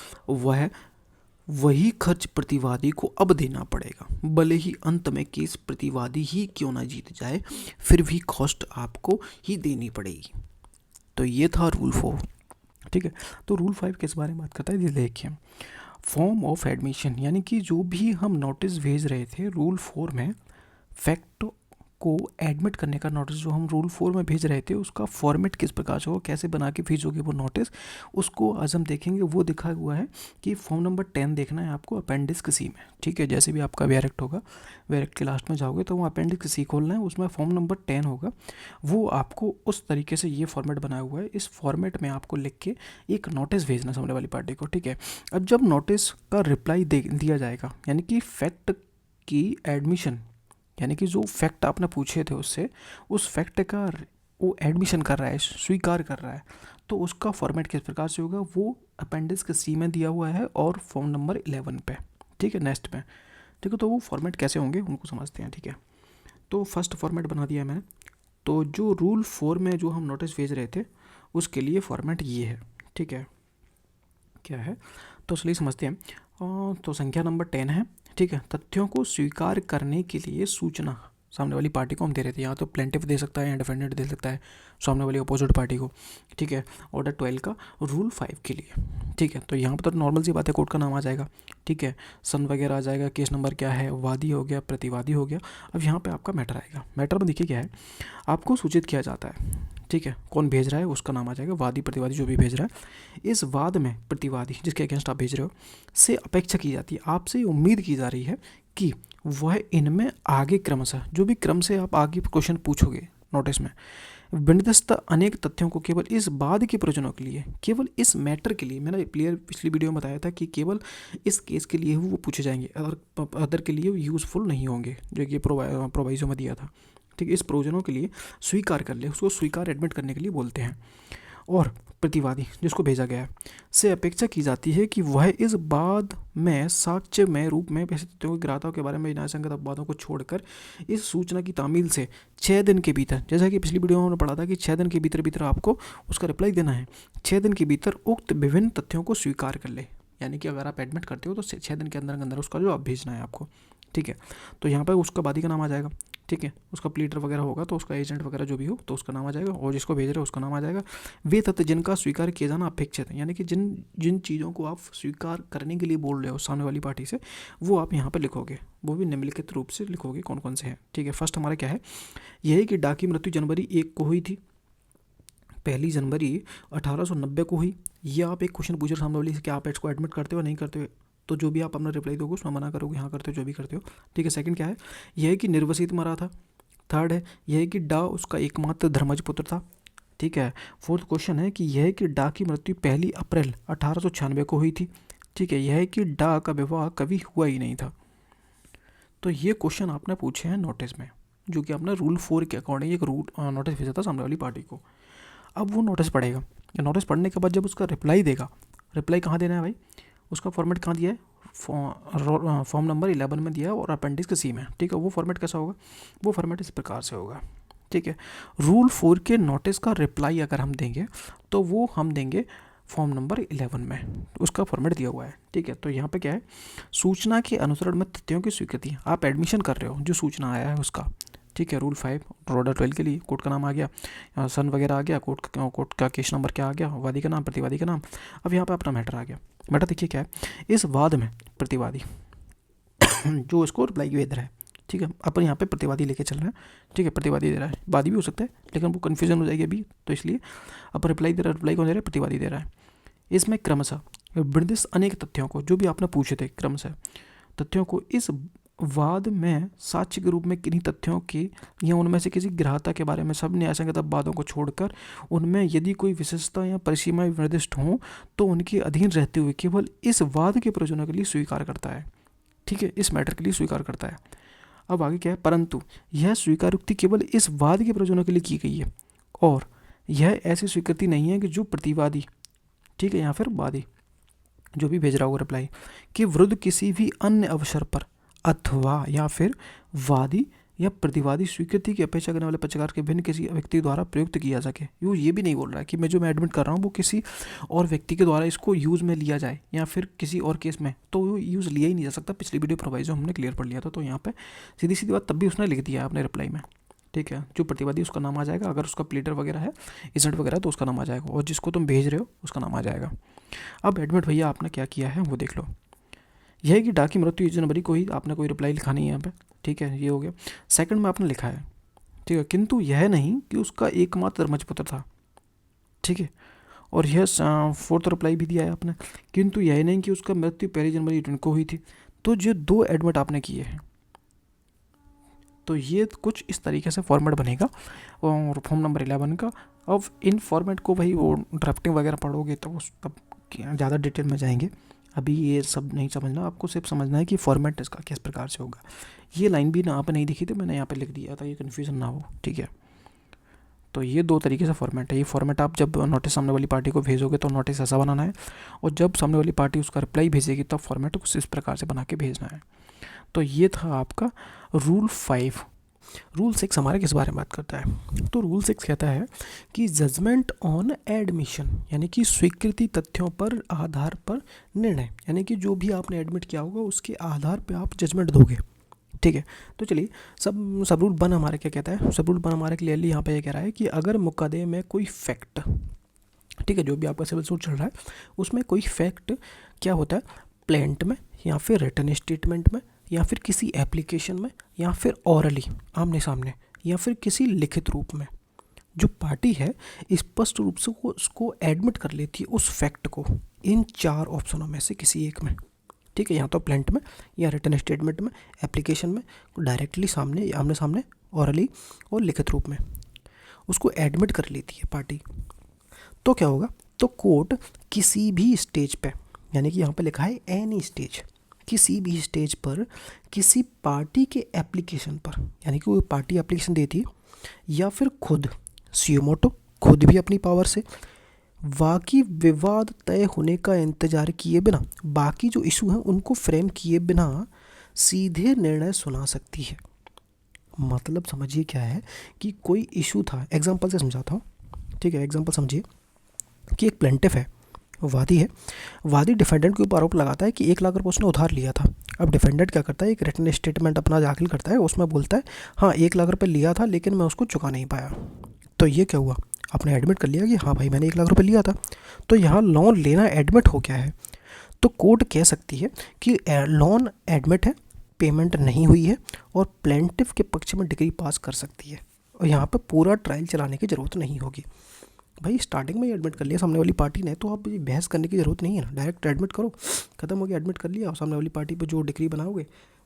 A: वही खर्च प्रतिवादी को अब देना पड़ेगा, भले ही अंत में केस प्रतिवादी ही क्यों ना जीत जाए, फिर भी कॉस्ट आपको ही देनी पड़ेगी। तो ये था रूल 4, ठीक है। तो रूल 5 किस बारे में बात करता है, ये देखिए। फॉर्म ऑफ एडमिशन, यानी कि जो भी हम नोटिस भेज रहे थे रूल 4 में, फैक्ट को एडमिट करने का नोटिस जो हम रूल 4 में भेज रहे थे उसका फॉर्मेट किस प्रकार से हो, कैसे बना के भेजोगे वो नोटिस, उसको आज हम देखेंगे। वो दिखा हुआ है कि फॉर्म नंबर 10 देखना है आपको अपेंडिक्स सी में, ठीक है। जैसे भी आपका वेरेक्ट होगा, वेरेक्ट के लास्ट में जाओगे तो वो अपेंडिक्स सी खोलना है, उसमें फॉर्म नंबर 10 होगा। वो आपको उस तरीके से ये फॉर्मेट बनाया हुआ है, इस फॉर्मेट में आपको लिख के एक नोटिस भेजना सामने वाली पार्टी को, ठीक है। अब जब नोटिस का रिप्लाई दिया जाएगा, यानी कि फैक्ट की एडमिशन, यानी कि जो फैक्ट आपने पूछे थे उससे, उस फैक्ट का वो एडमिशन कर रहा है, स्वीकार कर रहा है, तो उसका फॉर्मेट किस प्रकार से होगा, वो अपेंडिक्स के सी में दिया हुआ है और फॉर्म नंबर 11 पे, ठीक है, नेक्स्ट में, ठीक है। तो वो फॉर्मेट कैसे होंगे उनको समझते हैं, ठीक है। तो फर्स्ट फॉर्मेट बना दिया मैंने। तो जो रूल 4 में जो हम नोटिस भेज रहे थे उसके लिए फॉर्मेट ये है, ठीक है। क्या है तो चलिए समझते हैं। तो संख्या नंबर 10 है, ठीक है। तथ्यों को स्वीकार करने के लिए सूचना सामने वाली पार्टी को हम दे रहे थे, यहाँ तो प्लेंटिफ दे सकता है या डिफेंडेंट दे सकता है सामने वाली अपोजिट पार्टी को, ठीक है। ऑर्डर 12 का रूल 5 के लिए, ठीक है। तो यहाँ पर तो नॉर्मल सी बात है, कोर्ट का नाम आ जाएगा, ठीक है, सन वगैरह आ जाएगा, केस नंबर क्या है, वादी हो गया, प्रतिवादी हो गया। अब यहाँ पे आपका मैटर आएगा। मैटर में देखिए क्या है, आपको सूचित किया जाता है, ठीक है, कौन भेज रहा है उसका नाम आ जाएगा, वादी प्रतिवादी जो भी भेज रहा है। इस वाद में प्रतिवादी जिसके अगेंस्ट आप भेज रहे हो से अपेक्षा की जाती है, आपसे उम्मीद की जा रही है कि वह इनमें आगे क्रमशः जो भी क्रम से आप आगे क्वेश्चन पूछोगे नोटिस में, विनिर्दिष्ट अनेक तथ्यों को केवल इस बाद के प्रयोजनों के लिए, केवल इस मैटर के लिए, मैंने पिछली वीडियो में बताया था कि केवल इस केस के लिए वो पूछे जाएंगे, अदर के लिए यूज़फुल नहीं होंगे, जो कि प्रोवाइजो में दिया था, ठीक है। इस प्रयोजनों के लिए स्वीकार कर ले, उसको स्वीकार एडमिट करने के लिए बोलते हैं। और प्रतिवादी जिसको भेजा गया है से अपेक्षा की जाती है कि वह इस बाद में साक्ष्य में रूप में ऐसे तथ्यों की ग्राहकों के बारे में न्यायसंगत अपवादों को छोड़कर इस सूचना की तामील से 6 दिन के भीतर, जैसा कि पिछली वीडियो में हमने पढ़ा था कि 6 दिन के भीतर आपको उसका रिप्लाई देना है, 6 दिन के भीतर उक्त विभिन्न तथ्यों को स्वीकार कर ले। यानी कि अगर आप एडमिट करते हो तो 6 दिन के अंदर उसका जो आप भेजना है आपको, ठीक है। तो यहाँ पर उसका वादी का नाम आ जाएगा, ठीक है। उसका प्लीडर वगैरह होगा तो उसका एजेंट वगैरह जो भी हो तो उसका नाम आ जाएगा, और जिसको भेज रहे हो उसका नाम आ जाएगा। वे तथ्य जिनका स्वीकार किया जाना अपेक्षित है, यानी कि जिन चीज़ों को आप स्वीकार करने के लिए बोल रहे हो सामने वाली पार्टी से, वो आप यहाँ पर लिखोगे, वो भी निम्नलिखित रूप से लिखोगे कौन कौन से हैं, ठीक है। फर्स्ट हमारा क्या है, यह है कि डा की मृत्यु जनवरी 1 को हुई थी, 1 जनवरी 1890 को हुई। ये आप एक क्वेश्चन पूछ रहे सामने वाली से कि आप इसको एडमिट करते हो नहीं करते हो, तो जो भी आप अपना रिप्लाई दोगे उसमें मना करोगे, हाँ करते हो, जो भी करते हो, ठीक है। सेकंड क्या है, यह है कि निर्वसित मरा था। थर्ड है यह है कि डा उसका एकमात्र धर्मज पुत्र था, ठीक है। फोर्थ क्वेश्चन है कि यह है कि डा की मृत्यु 1 अप्रैल 1896 को हुई थी, ठीक है। यह है कि डा का विवाह कभी हुआ ही नहीं था। तो ये क्वेश्चन आपने पूछे हैं नोटिस में, जो कि आपने रूल 4 के अकॉर्डिंग एक रूल नोटिस भेजा था सामने वाली पार्टी को। अब वो नोटिस पढ़ेगा, नोटिस पढ़ने के बाद जब उसका रिप्लाई देगा, रिप्लाई कहाँ देना है भाई, उसका फॉर्मेट कहाँ दिया है, फॉर्म नंबर 11 में दिया है और अपेंडिक्स सी में, ठीक है। वो फॉर्मेट कैसा होगा, वो फॉर्मेट इस प्रकार से होगा, ठीक है। रूल 4 के नोटिस का रिप्लाई अगर हम देंगे तो वो हम देंगे फॉर्म नंबर 11 में, उसका फॉर्मेट दिया हुआ है, ठीक है। तो यहाँ पे क्या है, सूचना के अनुसरण में तथ्यों की स्वीकृति, आप एडमिशन कर रहे हो जो सूचना आया है उसका, ठीक है। रूल 5 ऑर्डर 12 के लिए कोर्ट का नाम आ गया, सन वगैरह आ गया, कोर्ट का केस नंबर क्या आ गया, वादी का नाम, प्रतिवादी का नाम। अब यहाँ पे अपना मैटर आ गया। मैटर देखिए क्या है, इस वाद में प्रतिवादी जो इसको रिप्लाई भेज रहा है, ठीक है, अपन यहाँ पे प्रतिवादी लेके चल रहे हैं, ठीक है। प्रतिवादी दे रहा है, वादी भी हो सकता है लेकिन वो कन्फ्यूजन हो जाएगी अभी, तो इसलिए अपन रिप्लाई दे रहा है, रिप्लाई कौन दे रहा है, प्रतिवादी दे रहा है। इसमें क्रमशः निर्दिष्ट अनेक तथ्यों को, जो भी आपने पूछे थे क्रमशः तथ्यों को, इस वाद में साक्ष्य के रूप में किन्हीं तथ्यों की या उनमें से किसी ग्राह्यता के बारे में सब न्यायसंगत अपवादों को छोड़कर उनमें यदि कोई विशेषता या परिसीमाएं निर्दिष्ट हों तो उनके अधीन रहते हुए केवल इस वाद के प्रयोजनों के लिए स्वीकार करता है, ठीक है, इस मैटर के लिए स्वीकार करता है। अब आगे क्या है, परंतु यह स्वीकारोक्ति केवल इस वाद के प्रयोजनों के लिए की गई है और यह ऐसी स्वीकृति नहीं है कि जो प्रतिवादी, ठीक है, या फिर वादी जो भी भेज रहा होगा रिप्लाई के विरुद्ध किसी भी अन्य अवसर पर अथवा या फिर वादी या प्रतिवादी स्वीकृति की अपेक्षा करने वाले पक्षकार के भिन्न किसी व्यक्ति द्वारा प्रयुक्त किया सके। ये भी नहीं बोल रहा है कि मैं एडमिट कर रहा हूँ वो किसी और व्यक्ति के द्वारा इसको यूज़ में लिया जाए या फिर किसी और केस में, तो वो यूज़ लिया ही नहीं जा सकता। पिछली वीडियो प्रोवाइजो हमने क्लियर पढ़ लिया था, तो यहाँ पे सीधी सीधी बात तब भी उसने लिख दिया है अपने रिप्लाई में, ठीक है। जो प्रतिवादी उसका नाम आ जाएगा, अगर उसका प्लीडर वगैरह है, एजेंट वगैरह, तो उसका नाम आ जाएगा, और जिसको तुम भेज रहे हो उसका नाम आ जाएगा। अब एडमिट भैया आपने क्या किया है वो देख लो। यह है कि डा की मृत्यु 1 जनवरी को ही, आपने कोई रिप्लाई लिखा नहीं है यहाँ पे, ठीक है, ये हो गया। सेकंड में आपने लिखा है ठीक है, किंतु यह नहीं कि उसका एकमात्र धर्मजपुत्र था, ठीक है। और यह फोर्थ रिप्लाई भी दिया है आपने, किंतु यह नहीं कि उसका मृत्यु 1 जनवरी को हुई थी। तो जो 2 एडमिट आपने किए हैं, तो ये कुछ इस तरीके से फॉर्मेट बनेगा और फॉर्म नंबर 11 का। अब इन फॉर्मेट को भाई वो ड्राफ्टिंग वगैरह पढ़ोगे तो उस तब ज़्यादा डिटेल में जाएंगे, अभी ये सब नहीं समझना, आपको सिर्फ समझना है कि फॉर्मेट इसका किस प्रकार से होगा। ये लाइन भी यहाँ पर नहीं दिखी थी, मैंने यहाँ पे लिख दिया था, ये कन्फ्यूज़न ना हो, ठीक है। तो ये 2 तरीके से फॉर्मेट है। ये फॉर्मेट आप जब नोटिस सामने वाली पार्टी को भेजोगे तो नोटिस ऐसा बनाना है, और जब सामने वाली पार्टी उसका रिप्लाई भेजेगी तब फॉर्मेट कुछ इस प्रकार से बना के भेजना है। तो ये था आपका रूल 5। रूल 6 हमारे किस बारे में बात करता है? तो रूल 6 कहता है कि जजमेंट ऑन एडमिशन, यानी कि स्वीकृति तथ्यों पर आधार पर निर्णय, यानी कि जो भी आपने एडमिट किया होगा उसके आधार पर आप जजमेंट दोगे, ठीक है। तो चलिए सब रूल 1 हमारे क्या कहता है? सब रूल 1 हमारे क्लियरली यहाँ पे ये कह रहा है कि अगर मुकदमे में कोई फैक्ट, ठीक है, जो भी आपका सिविल सूट चल रहा है उसमें कोई फैक्ट क्या होता है, प्लेंट में या फिर रिटन स्टेटमेंट में या फिर किसी एप्लीकेशन में या फिर ऑरली आमने सामने या फिर किसी लिखित रूप में, जो पार्टी है स्पष्ट रूप से उसको एडमिट कर लेती है उस फैक्ट को इन 4 ऑप्शनों में से किसी एक में, ठीक है। या तो प्लेंट में या रिटन स्टेटमेंट में, एप्लीकेशन में, डायरेक्टली सामने आमने सामने, ऑरली और लिखित रूप में उसको एडमिट कर लेती है पार्टी। तो क्या होगा? तो कोर्ट किसी भी स्टेज पे, यानी कि यहाँ पे लिखा है एनी स्टेज, किसी भी स्टेज पर किसी पार्टी के एप्लीकेशन पर, यानी कि वो पार्टी एप्लीकेशन देती है या फिर खुद सियोमोटो खुद भी अपनी पावर से बाकी विवाद तय होने का इंतजार किए बिना, बाकी जो इशू हैं उनको फ्रेम किए बिना सीधे निर्णय सुना सकती है। मतलब समझिए क्या है कि कोई इशू था, एग्जांपल से समझाता हूँ, ठीक है। एग्जांपल समझिए कि एक प्लेंटिफ है, वादी है, वादी डिफेंडेंट के ऊपर आरोप लगाता है कि 1 लाख रुपये उसने उधार लिया था। अब डिफेंडेंट क्या करता है, एक रिटन स्टेटमेंट अपना दाखिल करता है, उसमें बोलता है हाँ 1 लाख रुपये लिया था लेकिन मैं उसको चुका नहीं पाया। तो ये क्या हुआ, आपने एडमिट कर लिया कि हाँ भाई मैंने 1 लाख रुपये लिया था। तो यहाँ लोन लेना एडमिट हो गया है। तो कोर्ट कह सकती है कि लोन एडमिट है, पेमेंट नहीं हुई है, और प्लेंटिफ के पक्ष में डिग्री पास कर सकती है, और यहाँ पर पूरा ट्रायल चलाने की ज़रूरत नहीं होगी। भाई स्टार्टिंग में ही एडमिट कर लिया सामने वाली पार्टी ने, तो अब बहस करने की ज़रूरत नहीं है ना, डायरेक्ट एडमिट करो, खत्म हो गया। एडमिट कर लिया और सामने वाली पार्टी पे जो डिग्री बनाओगे,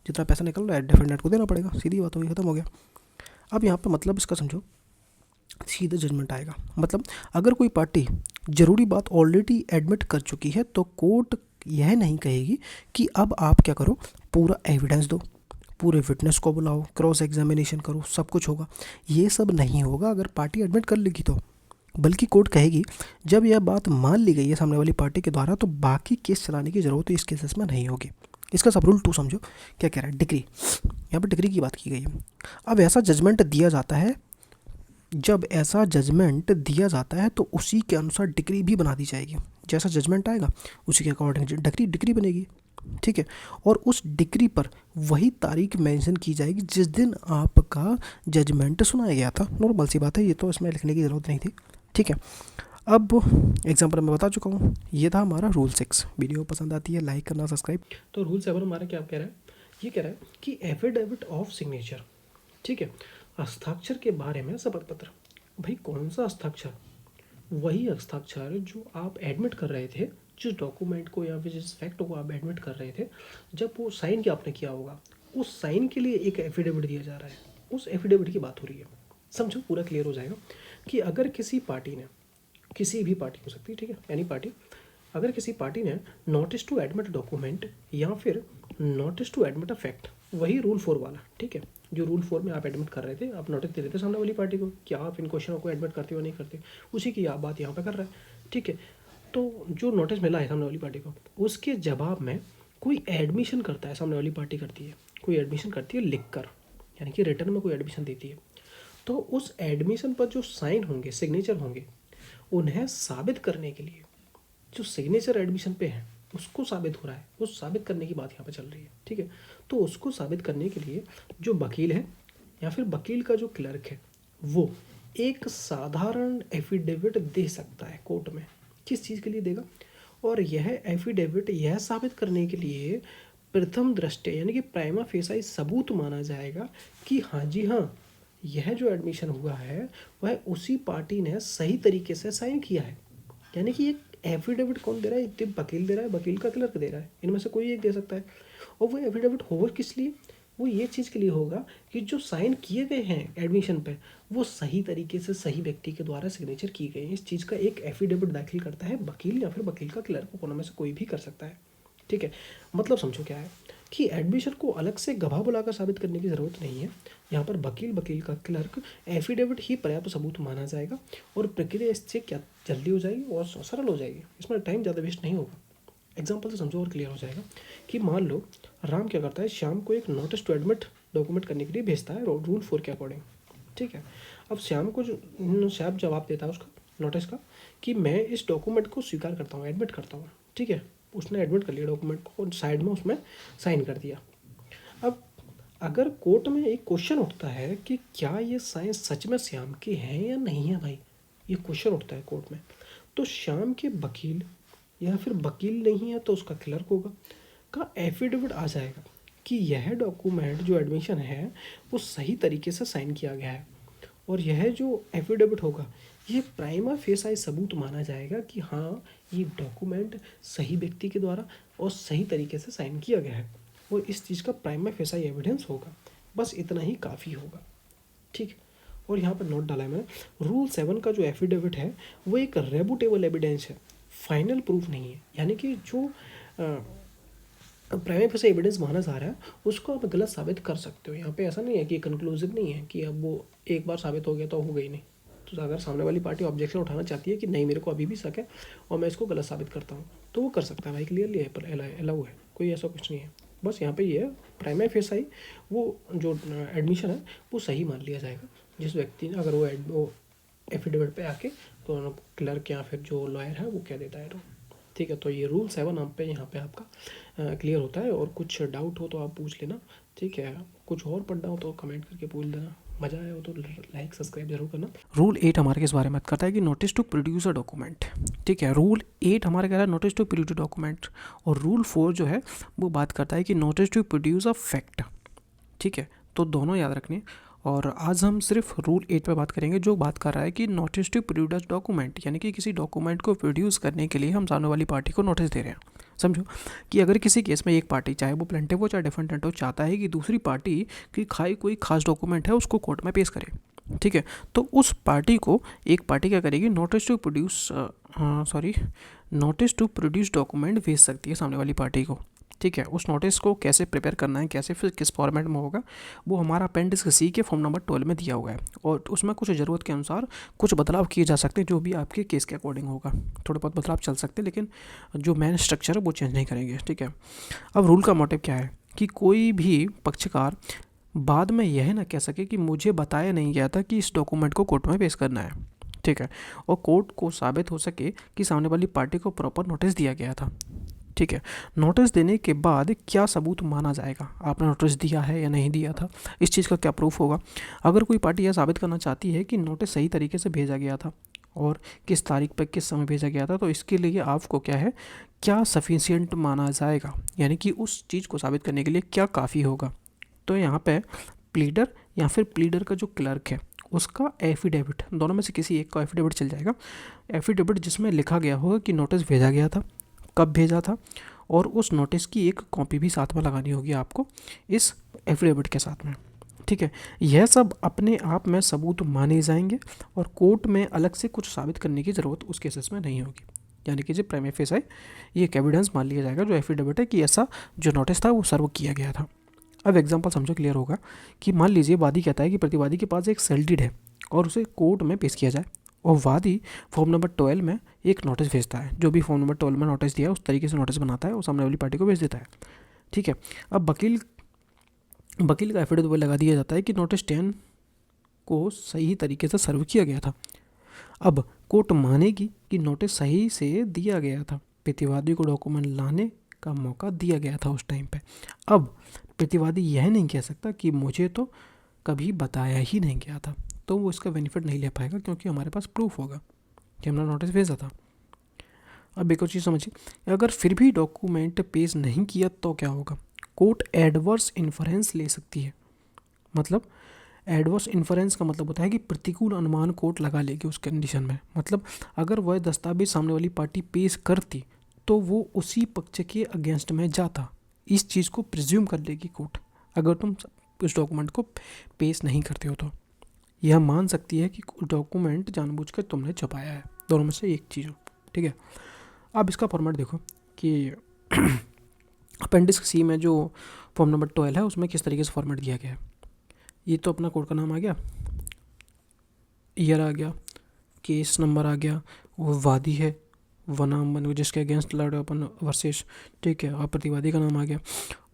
A: जितना पैसा निकल रहा है डिफेंडेंट को देना पड़ेगा, सीधी बात होगी, खत्म हो गया। अब यहाँ पे मतलब इसका समझो, सीधा जजमेंट आएगा। मतलब अगर कोई पार्टी ज़रूरी बात ऑलरेडी एडमिट कर चुकी है तो कोर्ट यह नहीं कहेगी कि अब आप क्या करो, पूरा एविडेंस दो, पूरे विटनेस को बुलाओ, क्रॉस एग्जामिनेशन करो, सब कुछ होगा। ये सब नहीं होगा अगर पार्टी एडमिट कर लेगी तो, बल्कि कोर्ट कहेगी जब यह बात मान ली गई है सामने वाली पार्टी के द्वारा तो बाकी केस चलाने की ज़रूरत इस केसेस में नहीं होगी। इसका सब रूल 2 समझो क्या कह रहा है, डिग्री, यहाँ पर डिग्री की बात की गई है। अब ऐसा जजमेंट दिया जाता है, जब ऐसा जजमेंट दिया जाता है तो उसी के अनुसार डिग्री भी बना दी जाएगी। जैसा जजमेंट आएगा उसी के अकॉर्डिंग डिग्री बनेगी, ठीक है। और उस डिग्री पर वही तारीख मेंशन की जाएगी जिस दिन आपका जजमेंट सुनाया गया था। नॉर्मल सी बात है, ये तो इसमें लिखने की ज़रूरत नहीं थी, ठीक है। अब एग्जाम्पल मैं बता चुका हूँ, ये था हमारा रूल 6। वीडियो पसंद आती है लाइक करना, सब्सक्राइब। तो रूल 7 हमारा क्या कह रहा है, ये कह रहा है कि एफिडेविट ऑफ सिग्नेचर, ठीक है, हस्ताक्षर के बारे में शपथ पत्र। भाई कौन सा हस्ताक्षर? वही हस्ताक्षर जो आप एडमिट कर रहे थे, जिस डॉक्यूमेंट को या फिर जिस फैक्ट को आप एडमिट कर रहे थे, जब वो साइन क्या आपने किया होगा, उस साइन के लिए एक एफिडेविट दिया जा रहा है, उस एफिडेविट की बात हो रही है। समझो, पूरा क्लियर हो जाएगा कि अगर किसी पार्टी ने, किसी भी पार्टी हो सकती है, ठीक है, एनी पार्टी, अगर किसी पार्टी ने नोटिस टू एडमिट डॉक्यूमेंट या फिर notice to admit a fact, वही रूल 4 वाला, ठीक है, जो रूल 4 में आप एडमिट कर रहे थे, आप नोटिस दे रहे थे सामने वाली पार्टी को कि आप इन क्वेश्चनों को एडमिट करते हो नहीं करते, उसी की आप बात यहाँ पे कर रहे हैं, ठीक है। तो जो नोटिस मिला है सामने वाली पार्टी को, उसके जवाब में कोई एडमिशन करता है, सामने वाली पार्टी करती है, कोई एडमिशन करती है लिख कर, यानी कि रिटर्न में कोई एडमिशन देती है। तो उस एडमिशन पर जो साइन होंगे, सिग्नेचर होंगे, उन्हें साबित करने के लिए, जो सिग्नेचर एडमिशन पे है उसको साबित हो रहा है, उस साबित करने की बात यहाँ पे चल रही है, ठीक है। तो उसको साबित करने के लिए जो वकील है या फिर वकील का जो क्लर्क है, वो एक साधारण एफिडेविट दे सकता है कोर्ट में। किस चीज़ के लिए देगा? और यह एफिडेविट यह साबित करने के लिए प्रथम दृष्टया यानी कि प्राइमा फेसाई सबूत माना जाएगा कि हाँ जी हाँ, यह जो एडमिशन हुआ है वह उसी पार्टी ने सही तरीके से साइन किया है। यानी कि एक एफिडेविट कौन दे रहा है? एक वकील दे रहा है, वकील का क्लर्क दे रहा है, इनमें से कोई एक दे सकता है। और वो एफिडेविट होगा किस लिए? वो ये चीज़ के लिए होगा कि जो साइन किए गए हैं एडमिशन पे वो सही तरीके से सही व्यक्ति के द्वारा सिग्नेचर की गई है। इस चीज़ का एक एफिडेविट दाखिल करता है वकील या फिर वकील का क्लर्क, दोनों में से कोई भी कर सकता है। ठीक है, मतलब समझो क्या है कि एडमिशन को अलग से गवाह बुलाकर साबित करने की ज़रूरत नहीं है। यहाँ पर वकील का क्लर्क एफिडेविट ही पर्याप्त सबूत माना जाएगा और प्रक्रिया इससे क्या जल्दी हो जाएगी और सरल हो जाएगी। इसमें टाइम ज़्यादा वेस्ट नहीं होगा। एग्जाम्पल से समझो और क्लियर हो जाएगा कि मान लो राम क्या करता है, श्याम को एक नोटिस टू एडमिट डॉक्यूमेंट करने के लिए भेजता है रूल 4 के अकॉर्डिंग। ठीक है, अब श्याम जवाब देता है उसका नोटिस का कि मैं इस डॉक्यूमेंट को स्वीकार करता हूँ, एडमिट करता हूँ। ठीक है, उसने एडमिट कर लिया डॉक्यूमेंट को और साइड में उसमें साइन कर दिया। अब अगर कोर्ट में एक क्वेश्चन उठता है कि क्या ये साइन सच में श्याम के हैं या नहीं है भाई, ये क्वेश्चन उठता है कोर्ट में, तो श्याम के वकील या फिर वकील नहीं है तो उसका क्लर्क होगा का एफिडेविट आ जाएगा कि यह डॉक्यूमेंट जो एडमिशन है वो सही तरीके से साइन किया गया है। और यह जो एफिडेविट होगा ये प्राइमा फेसाई सबूत माना जाएगा कि हाँ ये डॉक्यूमेंट सही व्यक्ति के द्वारा और सही तरीके से साइन किया गया है और इस चीज़ का प्राइमा फेसाई एविडेंस होगा। बस इतना ही काफ़ी होगा। ठीक, और यहाँ पर नोट डाला है मैंने, रूल 7 का जो एफिडेविट है वो एक रेबुटेबल एविडेंस है, फाइनल प्रूफ नहीं है। यानी कि जो प्राइमा फेसाई एविडेंस माना जा रहा है उसको आप गलत साबित कर सकते हो। यहाँ पे ऐसा नहीं है कि कंक्लूसिव नहीं है कि अब वो एक बार साबित हो गया तो हो गई नहीं। तो अगर सामने वाली पार्टी ऑब्जेक्शन उठाना चाहती है कि नहीं मेरे को अभी भी शक है और मैं इसको गलत साबित करता हूँ तो वो कर सकता है भाई, क्लियरली अलाउ है, कोई ऐसा कुछ नहीं है। बस यहाँ पे ये है प्राइमा फेसाई वो जो एडमिशन है वो सही मान लिया जाएगा जिस व्यक्ति ने, अगर वो एफिडेविट पे आके तो क्लर्क या फिर जो लॉयर है वो कह देता है तो। ठीक है, तो ये रूल 7 हम पे यहाँ पे आपका क्लियर होता है। और कुछ डाउट हो तो आप पूछ लेना। ठीक है, कुछ और पढ़ना हो तो कमेंट करके पूछ देना। मज़ा आया हो तो लाइक सब्सक्राइब जरूर करना। रूल 8 हमारे किस बारे में बात करता है कि notice to produce a document. ठीक है, रूल 8 हमारे कह रहा है नोटिस टू प्रोड्यूस डॉक्यूमेंट और रूल 4 जो है वो बात करता है कि notice to produce a fact. ठीक है, तो दोनों याद रखने। और आज हम सिर्फ रूल 8 पे बात करेंगे जो बात कर रहा है कि नोटिस टू प्रोड्यूस डॉक्यूमेंट, यानी कि किसी डॉक्यूमेंट को प्रोड्यूस करने के लिए हम सामने वाली पार्टी को नोटिस दे रहे हैं। समझो कि अगर किसी केस में एक पार्टी, चाहे वो प्लेंटिफ हो चाहे डिफेंडेंट हो, चाहता है कि दूसरी पार्टी की कोई खास डॉक्यूमेंट है उसको कोर्ट में पेश करे। ठीक है, तो उस पार्टी को एक पार्टी क्या करेगी, नोटिस टू प्रोड्यूस डॉक्यूमेंट भेज सकती है सामने वाली पार्टी को। ठीक है, उस नोटिस को कैसे प्रिपेयर करना है, कैसे फिर किस फॉर्मेट में होगा, वो हमारा अपेंडिक्स सी के फॉर्म नंबर 12 में दिया हुआ है और उसमें कुछ ज़रूरत के अनुसार कुछ बदलाव किए जा सकते हैं जो भी आपके केस के अकॉर्डिंग होगा। थोड़े बहुत बदलाव चल सकते हैं लेकिन जो मेन स्ट्रक्चर है वो चेंज नहीं करेंगे। ठीक है, अब रूल का मोटिव क्या है कि कोई भी पक्षकार बाद में यह ना कह सके कि मुझे बताया नहीं गया था कि इस डॉक्यूमेंट को कोर्ट में पेश करना है। ठीक है, और कोर्ट को साबित हो सके कि सामने वाली पार्टी को प्रॉपर नोटिस दिया गया था। ठीक है, नोटिस देने के बाद क्या सबूत माना जाएगा, आपने नोटिस दिया है या नहीं दिया था, इस चीज़ का क्या प्रूफ होगा। अगर कोई पार्टी यह साबित करना चाहती है कि नोटिस सही तरीके से भेजा गया था और किस तारीख पर किस समय भेजा गया था, तो इसके लिए आपको क्या है, क्या सफिशिएंट माना जाएगा, यानी कि उस चीज़ को साबित करने के लिए क्या काफ़ी होगा। तो यहाँ पे प्लीडर या फिर प्लीडर का जो क्लर्क है उसका एफिडेविट, दोनों में से किसी एक का एफिडेविट चल जाएगा। एफिडेविट जिसमें लिखा गया होगा कि नोटिस भेजा गया था, कब भेजा था, और उस नोटिस की एक कॉपी भी साथ में लगानी होगी आपको इस एफिडेविट के साथ में। ठीक है, यह सब अपने आप में सबूत माने जाएंगे और कोर्ट में अलग से कुछ साबित करने की ज़रूरत उस केसेस में नहीं होगी। यानी कि जो प्राइमा फेसाई ये एक एविडेंस मान लिया जाएगा जो एफिडेविट है कि ऐसा जो नोटिस था वो सर्व किया गया था। अब एग्जांपल समझो क्लियर होगा कि मान लीजिए वादी कहता है कि प्रतिवादी के पास एक सेल डीड है और उसे कोर्ट में पेश किया जाए और वादी फॉर्म नंबर 12 में एक नोटिस भेजता है, जो भी फॉर्म नंबर 12 में नोटिस दिया है उस तरीके से नोटिस बनाता है और सामने वाली पार्टी को भेज देता है। ठीक है, अब वकील का एफिडेविट लगा दिया जाता है कि नोटिस 10 को सही तरीके से सर्व किया गया था। अब कोर्ट मानेगी कि नोटिस सही से दिया गया था, प्रतिवादी को डॉक्यूमेंट लाने का मौका दिया गया था उस टाइम पे। अब प्रतिवादी यह नहीं कह सकता कि मुझे तो कभी बताया ही नहीं गया था, तो वो इसका बेनिफिट नहीं ले पाएगा क्योंकि हमारे पास प्रूफ होगा कि हमने नोटिस भेजा था। अब एक और चीज़ समझिए, अगर फिर भी डॉक्यूमेंट पेश नहीं किया तो क्या होगा, कोर्ट एडवर्स इन्फरेंस ले सकती है। मतलब एडवर्स इन्फरेंस का मतलब होता है कि प्रतिकूल अनुमान कोर्ट लगा लेगी उस कंडीशन में। मतलब अगर वह दस्तावेज सामने वाली पार्टी पेश करती तो वो उसी पक्ष के अगेंस्ट में जाता, इस चीज़ को प्रिज्यूम कर लेगी कोर्ट। अगर तुम उस डॉक्यूमेंट को पेश नहीं करते हो तो यह मान सकती है कि डॉक्यूमेंट जानबूझकर तुमने छुपाया है। दोनों में से एक चीज़ हो, ठीक है। अब इसका फॉर्मेट देखो कि अपेंडिक्स सी में जो फॉर्म नंबर 12 है उसमें किस तरीके से फॉर्मेट दिया गया है। ये तो अपना कोर्ट का नाम आ गया, ईयर आ गया, केस नंबर आ गया, वो वादी है, वनाम जिसके अगेंस्ट लड़ अपन वर्सेस, ठीक है, और प्रतिवादी का नाम आ गया।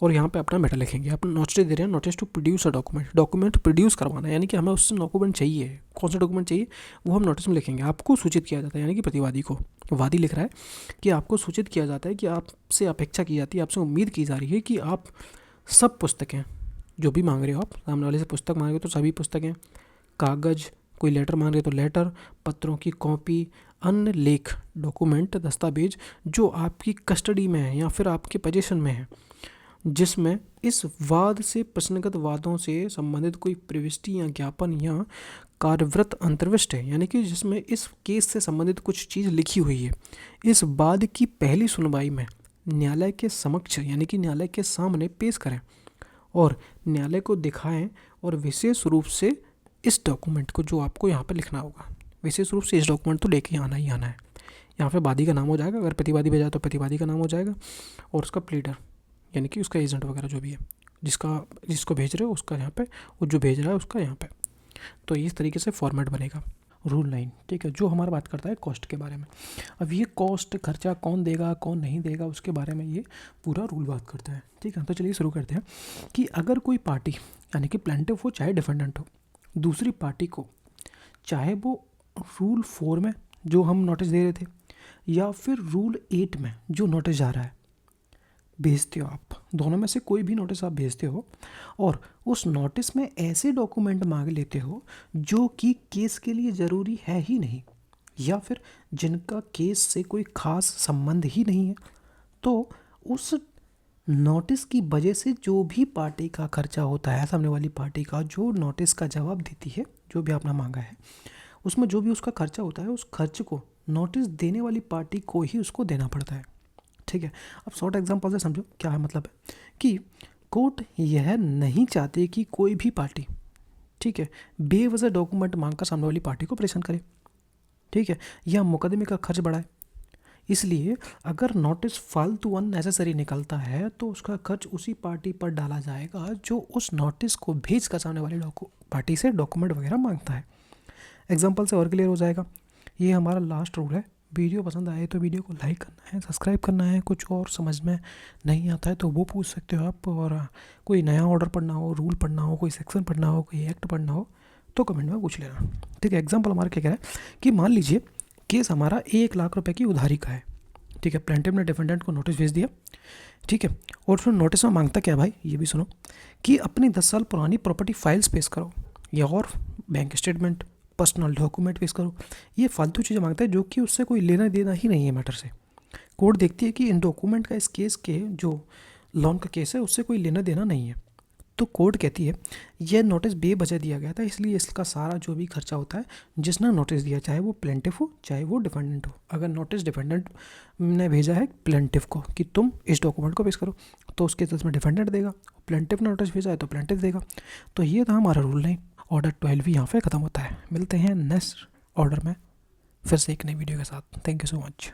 A: और यहाँ पे अपना मैटर लिखेंगे। अपन नोटिस दे रहे हैं, notice to produce a document, document produce करवाना है, यानी कि हमें उससे डॉक्यूमेंट चाहिए। कौन सा डॉक्यूमेंट चाहिए वो हम नोटिस में लिखेंगे। आपको सूचित किया जाता है, यानी कि प्रतिवादी को, वादी लिख रहा है कि आपको सूचित किया जाता है कि आपसे अपेक्षा की जाती है, आपसे उम्मीद की जा रही है कि आप सब पुस्तकें जो भी मांग रहे हो, आप सामने वाले से पुस्तक मांग रहे हो तो सभी पुस्तकें, कागज़, कोई लेटर मांग रहे हो तो लेटर, पत्रों की कॉपी, अन्य लेख, डॉक्यूमेंट, दस्तावेज जो आपकी कस्टडी में है या फिर आपके पोजीशन में है, जिसमें इस वाद से प्रश्नगत वादों से संबंधित कोई प्रविष्टि या ज्ञापन या कार्यव्रत अंतर्विष्ट है, यानी कि जिसमें इस केस से संबंधित कुछ चीज़ लिखी हुई है, इस वाद की पहली सुनवाई में न्यायालय के समक्ष, यानी कि न्यायालय के सामने पेश करें और न्यायालय को दिखाएं। और विशेष रूप से इस डॉक्यूमेंट को जो आपको यहाँ पर लिखना होगा, विशेष रूप से इस डॉक्यूमेंट तो लेके आना ही आना है। यहाँ पे वादी का नाम हो जाएगा, अगर प्रतिवादी भेजा तो प्रतिवादी का नाम हो जाएगा, और उसका प्लीडर यानी कि उसका एजेंट वगैरह जो भी है, जिसको भेज रहे हो उसका यहाँ पे, और जो भेज रहा है उसका यहाँ पे। तो इस तरीके से फॉर्मेट बनेगा। रूल 9, ठीक है, जो हमारा बात करता है कॉस्ट के बारे में। अब ये कॉस्ट, खर्चा कौन देगा कौन नहीं देगा उसके बारे में ये पूरा रूल बात करता है, ठीक है। तो चलिए शुरू करते हैं कि अगर कोई पार्टी यानी कि प्लेंटिफ हो चाहे डिफेंडेंट हो, दूसरी पार्टी को चाहे वो रूल 4 में जो हम नोटिस दे रहे थे या फिर रूल 8 में जो नोटिस जा रहा है भेजते हो, आप दोनों में से कोई भी नोटिस आप भेजते हो और उस नोटिस में ऐसे डॉक्यूमेंट मांग लेते हो जो कि केस के लिए ज़रूरी है ही नहीं या फिर जिनका केस से कोई खास संबंध ही नहीं है, तो उस नोटिस की वजह से जो भी पार्टी का खर्चा होता है, सामने वाली पार्टी का जो नोटिस का जवाब देती है, जो भी आपने मांगा है उसमें जो भी उसका खर्चा होता है, उस खर्च को नोटिस देने वाली पार्टी को ही उसको देना पड़ता है, ठीक है। अब शॉर्ट एग्जांपल से समझो क्या है, मतलब है कि कोर्ट यह नहीं चाहते कि कोई भी पार्टी, ठीक है, बेवजह डॉक्यूमेंट मांगकर सामने वाली पार्टी को परेशान करे, ठीक है, या मुकदमे का खर्च बढ़ाए। इसलिए अगर नोटिस फालतू अननेसेसरी निकलता है तो उसका खर्च उसी पार्टी पर डाला जाएगा जो उस नोटिस को भेज कर सामने वाली पार्टी से डॉक्यूमेंट वगैरह मांगता है। एग्जाम्पल से और क्लियर हो जाएगा। ये हमारा लास्ट रूल है। वीडियो पसंद आए तो वीडियो को लाइक करना है, सब्सक्राइब करना है। कुछ और समझ में नहीं आता है तो वो पूछ सकते हो आप, और कोई नया ऑर्डर पढ़ना हो, रूल पढ़ना हो, कोई सेक्शन पढ़ना हो, कोई एक्ट पढ़ना हो तो कमेंट में पूछ लेना, ठीक है। एग्जाम्पल हमारा क्या कह रहा है कि मान लीजिए केस हमारा 1 लाख रुपए की उधारी का है, ठीक है। प्लेंटिफ ने डिफेंडेंट को नोटिस भेज दिया, ठीक है, और फिर नोटिस में मांगता क्या भाई, ये भी सुनो, कि अपनी 10 साल पुरानी प्रॉपर्टी फाइल्स पेश करो या और बैंक स्टेटमेंट, पर्सनल डॉक्यूमेंट पेश करो। ये फालतू चीज़ें मांगता है जो कि उससे कोई लेना देना ही नहीं है मैटर से। कोर्ट देखती है कि इन डॉक्यूमेंट का इस केस के जो लोन का केस है उससे कोई लेना देना नहीं है, तो कोर्ट कहती है यह नोटिस बेवजह दिया गया था, इसलिए इसका सारा जो भी खर्चा होता है जिसने नोटिस दिया, चाहे वो प्लेंटिफ हो चाहे वो डिफेंडेंट हो। अगर नोटिस डिफेंडेंट ने भेजा है प्लेंटिफ को कि तुम इस डॉक्यूमेंट को पेश करो, तो उसके केस में डिफेंडेंट देगा। प्लेंटिफ ने नोटिस भेजा है तो प्लेंटिफ देगा। तो ये था हमारा रूल 9। ऑर्डर 12 भी यहाँ पे ख़त्म होता है। मिलते हैं नेक्स्ट ऑर्डर में फिर से एक नई वीडियो के साथ। Thank you so much.